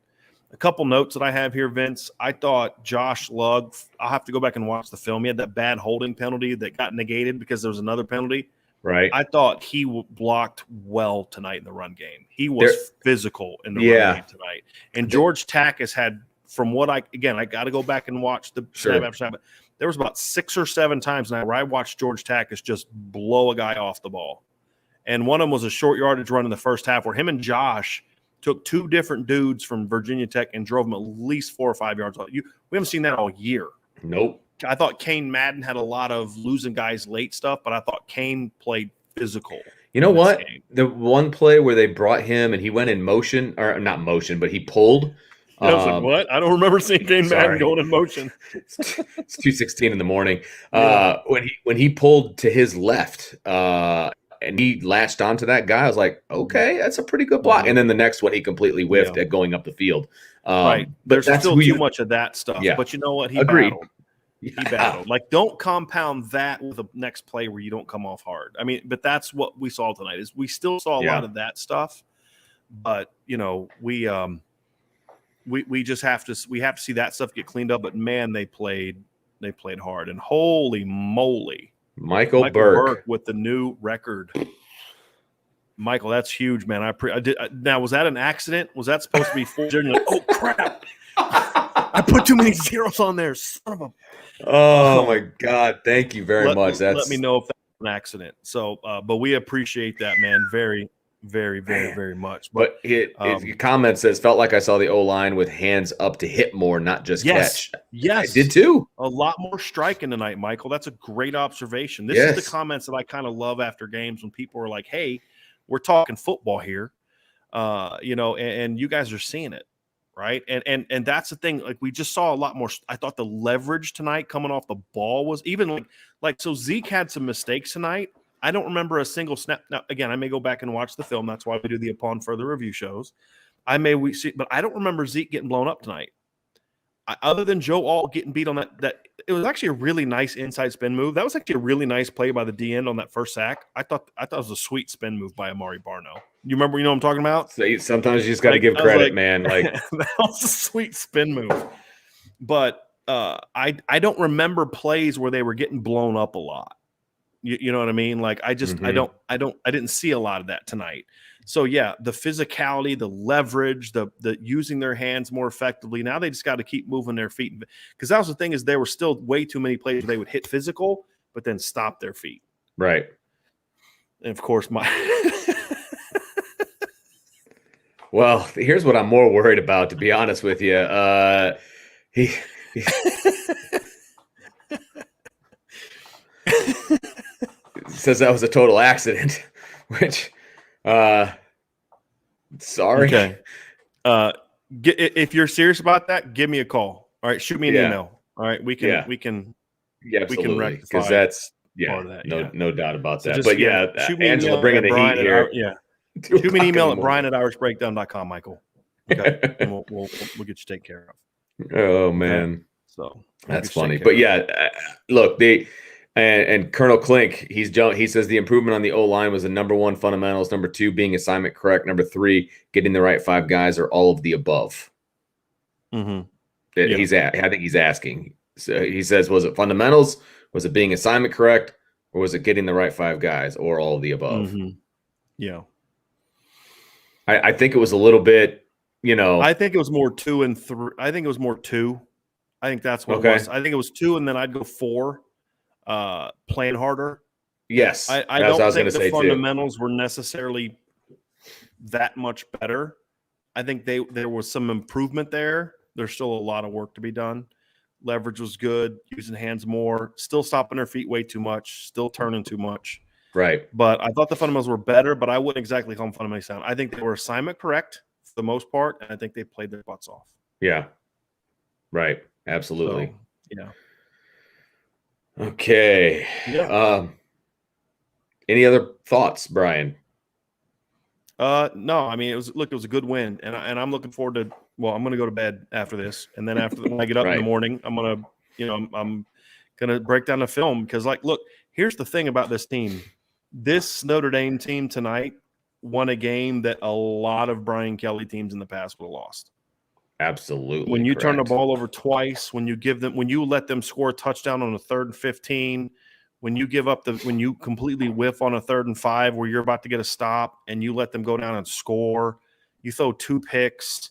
Speaker 2: A couple notes that I have here, Vince. I thought Josh Lugg, I'll have to go back and watch the film. He had that bad holding penalty that got negated because there was another penalty.
Speaker 1: Right.
Speaker 2: I thought he blocked well tonight in the run game. He was physical in the run game tonight. And George Takis had, from what I got to go back and watch the snap after snap. There was about 6 or 7 times now where I watched George Takis just blow a guy off the ball. And one of them was a short yardage run in the first half where him and Josh took 2 different dudes from Virginia Tech and drove them at least 4 or 5 yards. We haven't seen that all year.
Speaker 1: Nope.
Speaker 2: I thought Kane Madden had a lot of losing guys late stuff, but I thought Kane played physical.
Speaker 1: You know what? Game. The one play where they brought him and he went in motion, or not motion, but he pulled.
Speaker 2: I was like, what? I don't remember seeing Kane Madden going in motion.
Speaker 1: It's 2:16 in the morning. When he pulled to his left, and he latched onto that guy, I was like, okay, that's a pretty good block. And then the next one, he completely whiffed at going up the field.
Speaker 2: Right. There's still too much of that stuff. Yeah. But you know what? He battled. He battled. Like, don't compound that with the next play where you don't come off hard. I mean, but that's what we saw tonight is we still saw a lot of that stuff. But, you know, we just have to see that stuff get cleaned up. But, man, they played hard. And holy moly.
Speaker 1: Michael Burke
Speaker 2: with the new record. Michael, that's huge, man. Now, was that an accident? Was that supposed to be full? Like, oh crap! I put too many zeros on there. Son of a.
Speaker 1: Oh my God! Thank you very much.
Speaker 2: Let me know if that's an accident. So, but we appreciate that, man. Very, very, very,
Speaker 1: Man.
Speaker 2: very much.
Speaker 1: But his comment says, felt like I saw the O-line with hands up to hit more, not just catch.
Speaker 2: Yes.
Speaker 1: I did too.
Speaker 2: A lot more striking tonight, Michael. That's a great observation. This is the comments that I kind of love after games when people are like, hey, we're talking football here, and you guys are seeing it, right? And that's the thing. Like, we just saw a lot more. I thought the leverage tonight coming off the ball was even so Zeke had some mistakes tonight. I don't remember a single snap. Now, again, I may go back and watch the film. That's why we do the upon further review shows. But I don't remember Zeke getting blown up tonight. Other than Joe Alt getting beat on that it was actually a really nice inside spin move. That was actually a really nice play by the D end on that first sack. I thought it was a sweet spin move by Amari Barno. You remember? You know what I'm talking about?
Speaker 1: So sometimes you just got to give credit, man. Like
Speaker 2: that was a sweet spin move. But I don't remember plays where they were getting blown up a lot. You know what I mean? Like I didn't see a lot of that tonight. So yeah, the physicality, the leverage, the using their hands more effectively. Now they just got to keep moving their feet, because that was the thing, is there were still way too many plays where they would hit physical, but then stop their feet.
Speaker 1: Right.
Speaker 2: And of course,
Speaker 1: well, here's what I'm more worried about, to be honest with you. He says that was a total accident, which sorry.
Speaker 2: Okay. If you're serious about that, give me a call. All right, shoot me an email. All right, we can
Speaker 1: absolutely,
Speaker 2: rectify
Speaker 1: that's
Speaker 2: part of that.
Speaker 1: No doubt about
Speaker 2: So
Speaker 1: that.
Speaker 2: just,
Speaker 1: but
Speaker 2: shoot me
Speaker 1: Angela bringing the heat here.
Speaker 2: Shoot me an email at brian@irishbreakdown.com, Michael. Okay, and we'll get you taken care of.
Speaker 1: Oh man,
Speaker 2: okay? So
Speaker 1: that's funny. But look, and Colonel Klink, he says the improvement on the O-line was the number one fundamentals, number two being assignment correct, number three getting the right five guys, or all of the above.
Speaker 2: Mm-hmm.
Speaker 1: I think he's asking. So he says, was it fundamentals? Was it being assignment correct? Or was it getting the right five guys, or all of the above?
Speaker 2: Mm-hmm. Yeah.
Speaker 1: I think it was a little bit,
Speaker 2: I think it was more 2 and 3. I think it was more 2. I think that's what it was. I think it was 2, and then I'd go 4. Playing harder.
Speaker 1: Yes.
Speaker 2: I don't think the fundamentals were necessarily that much better. I think there was some improvement there. There's still a lot of work to be done. Leverage was good, using hands more, still stopping their feet way too much, still turning too much.
Speaker 1: Right.
Speaker 2: But I thought the fundamentals were better, but I wouldn't exactly call them fundamentally sound. I think they were assignment correct for the most part, and I think they played their butts off.
Speaker 1: Yeah. Right. Absolutely.
Speaker 2: So, yeah.
Speaker 1: Okay.
Speaker 2: Yeah.
Speaker 1: Any other thoughts, Brian?
Speaker 2: No. I mean, it was a good win, and I'm looking forward to. Well, I'm going to go to bed after this, and then when I get up in the morning, I'm going to, I'm going to break down the film, because, look, here's the thing about this team. This Notre Dame team tonight won a game that a lot of Brian Kelly teams in the past would have lost.
Speaker 1: Absolutely.
Speaker 2: When you turn the ball over twice, when you let them score a touchdown on a 3rd and 15, when you completely whiff on a 3rd and 5 where you're about to get a stop and you let them go down and score, you throw 2 picks,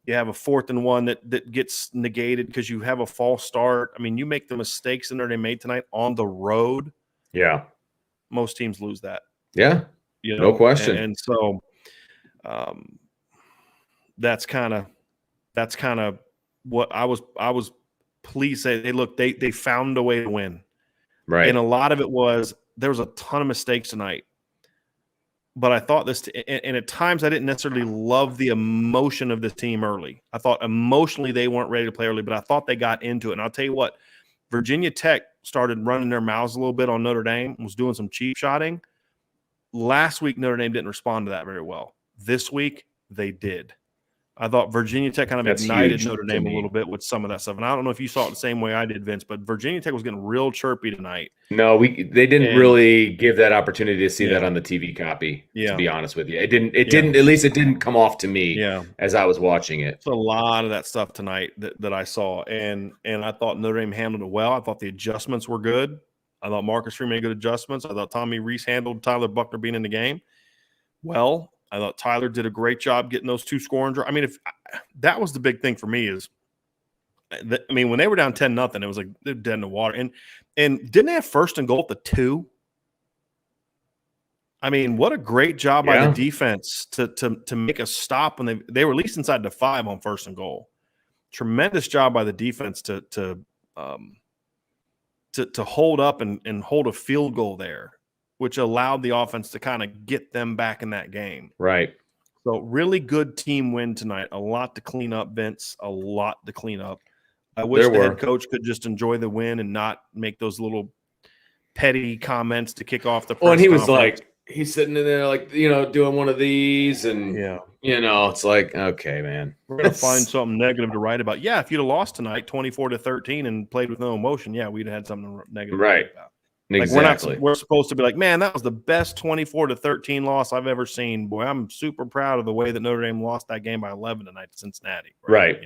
Speaker 2: you have a 4th and 1 that gets negated because you have a false start. I mean, you make the mistakes that they made tonight on the road.
Speaker 1: Yeah.
Speaker 2: Most teams lose that.
Speaker 1: Yeah. No question.
Speaker 2: And so that's kind of what I was pleased to say. They found a way to win.
Speaker 1: Right.
Speaker 2: And a lot of it there was a ton of mistakes tonight. But I thought and at times I didn't necessarily love the emotion of this team early. I thought emotionally they weren't ready to play early, but I thought they got into it. And I'll tell you what, Virginia Tech started running their mouths a little bit on Notre Dame, was doing some cheap shotting. Last week, Notre Dame didn't respond to that very well. This week, they did. I thought Virginia Tech kind of ignited Notre Dame a little bit with some of that stuff. And I don't know if you saw it the same way I did, Vince, but Virginia Tech was getting real chirpy tonight.
Speaker 1: No, they didn't really give that opportunity to see that on the TV copy, to be honest with you. It didn't, at least it didn't come off to me as I was watching it.
Speaker 2: It's a lot of that stuff tonight that I saw. And I thought Notre Dame handled it well. I thought the adjustments were good. I thought Marcus Freeman made good adjustments. I thought Tommy Reese handled Tyler Buckner being in the game well. I thought Tyler did a great job getting those 2 scoring. I mean, that was the big thing for me when they were down 10-0, it was like they're dead in the water. And didn't they have 1st and goal at the 2? I mean, what a great job by
Speaker 1: Yeah.
Speaker 2: the defense to make a stop when they were at least inside the 5 on 1st and goal. Tremendous job by the defense to hold up and hold a field goal there, which allowed the offense to kind of get them back in that game.
Speaker 1: Right.
Speaker 2: So really good team win tonight. A lot to clean up, Vince. A lot to clean up. I wish the head coach could just enjoy the win and not make those little petty comments to kick off the press
Speaker 1: and he was
Speaker 2: conference.
Speaker 1: like, he's sitting in there like, doing one of these, and it's like, okay, man,
Speaker 2: we're gonna find something negative to write about. Yeah, if you'd have lost tonight 24-13 and played with no emotion, yeah, we'd have had something negative to write about.
Speaker 1: Exactly.
Speaker 2: Like we're supposed to be like, man, that was the best 24-13 loss I've ever seen. Boy, I'm super proud of the way that Notre Dame lost that game by 11 tonight to Cincinnati.
Speaker 1: Right.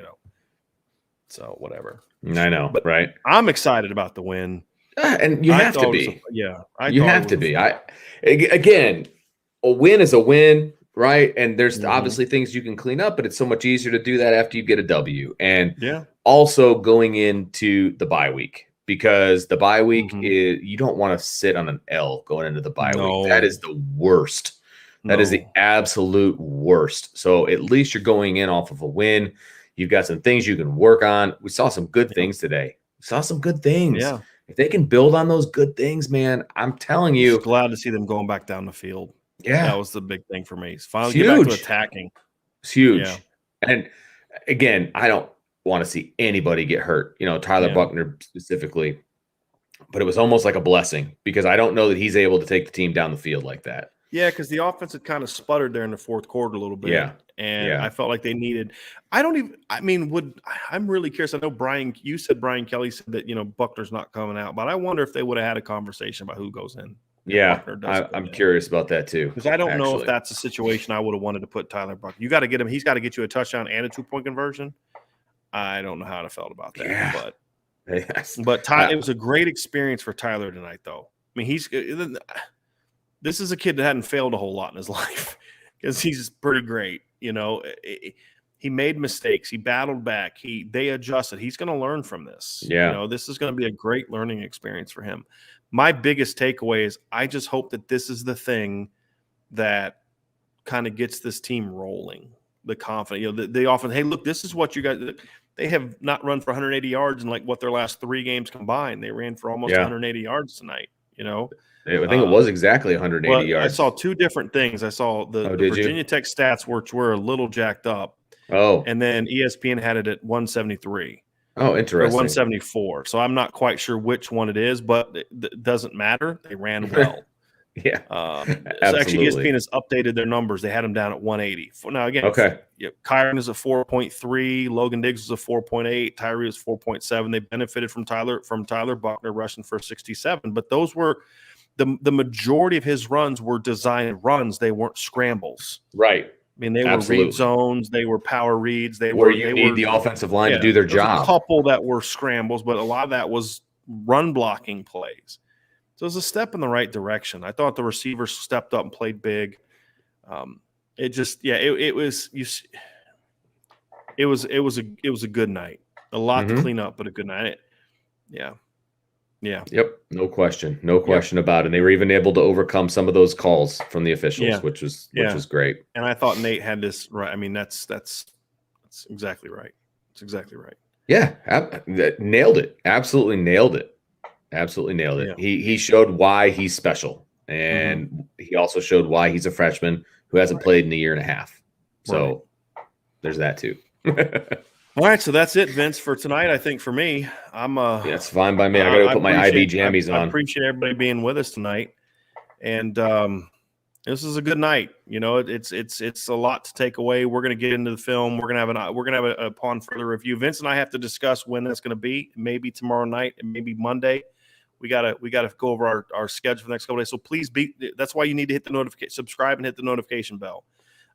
Speaker 2: So whatever.
Speaker 1: I know,
Speaker 2: but
Speaker 1: right?
Speaker 2: I'm excited about the win.
Speaker 1: And you have to be.
Speaker 2: You
Speaker 1: have to be. Again, a win is a win, right? And there's obviously things you can clean up, but it's so much easier to do that after you get a W. And also going into the bye week, because the bye week is, you don't want to sit on an L going into the bye week. That is the worst. That is the absolute worst. So at least you're going in off of a win. You've got some things you can work on. We saw some good things today. We saw some good things.
Speaker 2: Yeah.
Speaker 1: If they can build on those good things, man, I'm telling you.
Speaker 2: I'm glad to see them going back down the field.
Speaker 1: Yeah.
Speaker 2: That was the big thing for me. Finally get back to attacking.
Speaker 1: It's huge. Yeah. And again, I don't want to see anybody get hurt, Tyler Buckner specifically. But it was almost like a blessing, because I don't know that he's able to take the team down the field like that.
Speaker 2: Yeah, because the offense had kind of sputtered there in the 4th quarter a little bit.
Speaker 1: Yeah.
Speaker 2: And I felt like they needed – I'm really curious. I know you said Brian Kelly said that, Buckner's not coming out. But I wonder if they would have had a conversation about who goes in.
Speaker 1: Yeah, I'm curious about that too.
Speaker 2: Because I don't know if that's a situation I would have wanted to put Tyler Buckner. You got to get him – he's got to get you a touchdown and a 2-point conversion. I don't know how I felt about that. Yeah. But it was a great experience for Tyler tonight, though. I mean, this is a kid that hadn't failed a whole lot in his life, because he's pretty great. He made mistakes. He battled back. They adjusted. He's going to learn from this.
Speaker 1: Yeah.
Speaker 2: This is going to be a great learning experience for him. My biggest takeaway is I just hope that this is the thing that kind of gets this team rolling. The confidence, they often, hey, look, this is what you guys. They have not run for 180 yards in their last 3 games combined. They ran for almost 180 yards tonight.
Speaker 1: I think it was exactly 180 yards.
Speaker 2: I saw 2 different things. I saw the Virginia Tech stats, which were a little jacked up.
Speaker 1: Oh.
Speaker 2: And then ESPN had it at 173.
Speaker 1: Oh, interesting.
Speaker 2: Or 174. So I'm not quite sure which one it is, but it doesn't matter. They ran well.
Speaker 1: Yeah.
Speaker 2: So actually, ESPN has updated their numbers. They had them down at 180. Now, again, Kyron is a 4.3. Logan Diggs is a 4.8. Tyree is 4.7. They benefited from Tyler Buckner rushing for 67. But those were the majority of his runs were designed runs. They weren't scrambles.
Speaker 1: Right.
Speaker 2: I mean, they were read zones. They were power reads. They
Speaker 1: need the offensive line to do their job.
Speaker 2: A couple that were scrambles, but a lot of that was run blocking plays. So it was a step in the right direction. I thought the receivers stepped up and played big. It was a good night. A lot to clean up, but a good night. Yeah.
Speaker 1: Yep. No question about it. And they were even able to overcome some of those calls from the officials, which was great.
Speaker 2: And I thought Nate had this right. I mean, that's exactly right. It's exactly right.
Speaker 1: Yeah. Nailed it. Absolutely nailed it. Yeah. He showed why he's special, and he also showed why he's a freshman who hasn't played in a year and a half. So there's that too.
Speaker 2: All right, so that's it, Vince, for tonight. I think for me,
Speaker 1: it's fine by me. I got to put my IB jammies on.
Speaker 2: I appreciate everybody being with us tonight, and this is a good night. It's a lot to take away. We're going to get into the film. We're going to have upon further review. Vince and I have to discuss when that's going to be. Maybe tomorrow night, and maybe Monday. We gotta go over our schedule for the next couple days. So please that's why you need to hit the notification, subscribe, and hit the notification bell.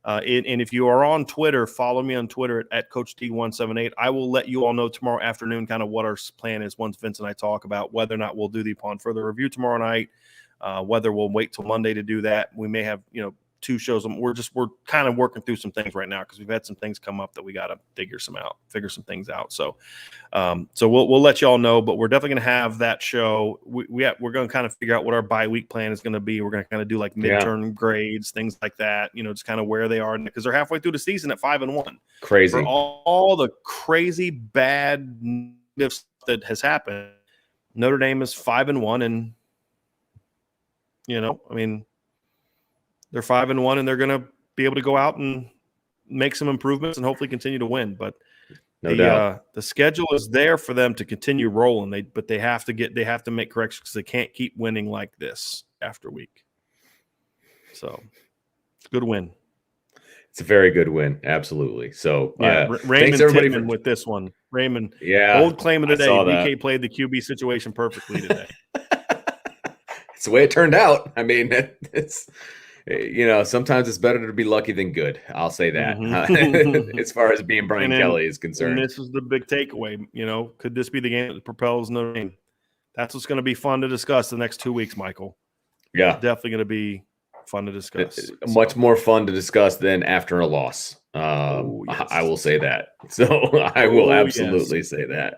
Speaker 2: And if you are on Twitter, follow me on Twitter at Coach T178. I will let you all know tomorrow afternoon kind of what our plan is once Vince and I talk about whether or not we'll do the upon further review tomorrow night, whether we'll wait till Monday to do that. We may have 2 shows. We're kind of working through some things right now because we've had some things come up that we got to figure some things out. So, we'll let y'all know, but we're definitely going to have that show. We're going to kind of figure out what our bye week plan is going to be. We're going to kind of do like midterm grades, things like that, just kind of where they are, because they're halfway through the season at 5-1.
Speaker 1: Crazy.
Speaker 2: For all the crazy bad that has happened, Notre Dame is 5-1, and I mean, they're 5-1, and they're going to be able to go out and make some improvements and hopefully continue to win. But
Speaker 1: no doubt,
Speaker 2: the schedule is there for them to continue rolling. But they have to make corrections because they can't keep winning like this after week. So, it's a good win.
Speaker 1: It's a very good win, absolutely. So,
Speaker 2: Raymond
Speaker 1: thanks everybody
Speaker 2: Tittman with this one. Raymond,
Speaker 1: yeah,
Speaker 2: bold claim of the day.
Speaker 1: BK
Speaker 2: played the QB situation perfectly today.
Speaker 1: It's the way it turned out. I mean, it's sometimes it's better to be lucky than good. I'll say that.
Speaker 2: Mm-hmm.
Speaker 1: As far as being Brian Kelly is concerned,
Speaker 2: and this is the big takeaway. Could this be the game that propels Notre Dame? That's what's going to be fun to discuss the next 2 weeks, Michael.
Speaker 1: Yeah,
Speaker 2: definitely going to be fun to discuss.
Speaker 1: Much more fun to discuss than after a loss. Yes. I will say that. So I will absolutely say that.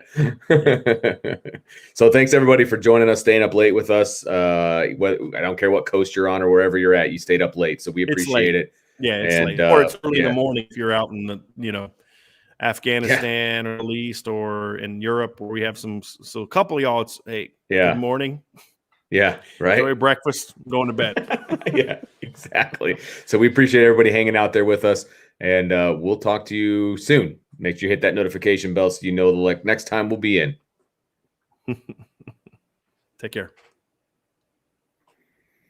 Speaker 1: So thanks everybody for joining us, staying up late with us. I don't care what coast you're on or wherever you're at, you stayed up late. So we appreciate it.
Speaker 2: Yeah, it's late. Or it's early in the morning if you're out in the, Afghanistan or Middle East or in Europe where we have so a couple of y'all, it's, hey, good morning.
Speaker 1: Yeah, right.
Speaker 2: Enjoy breakfast, going to bed.
Speaker 1: Yeah, exactly. So we appreciate everybody hanging out there with us, and we'll talk to you soon. Make sure you hit that notification bell so you know the next time we'll be in.
Speaker 2: Take care.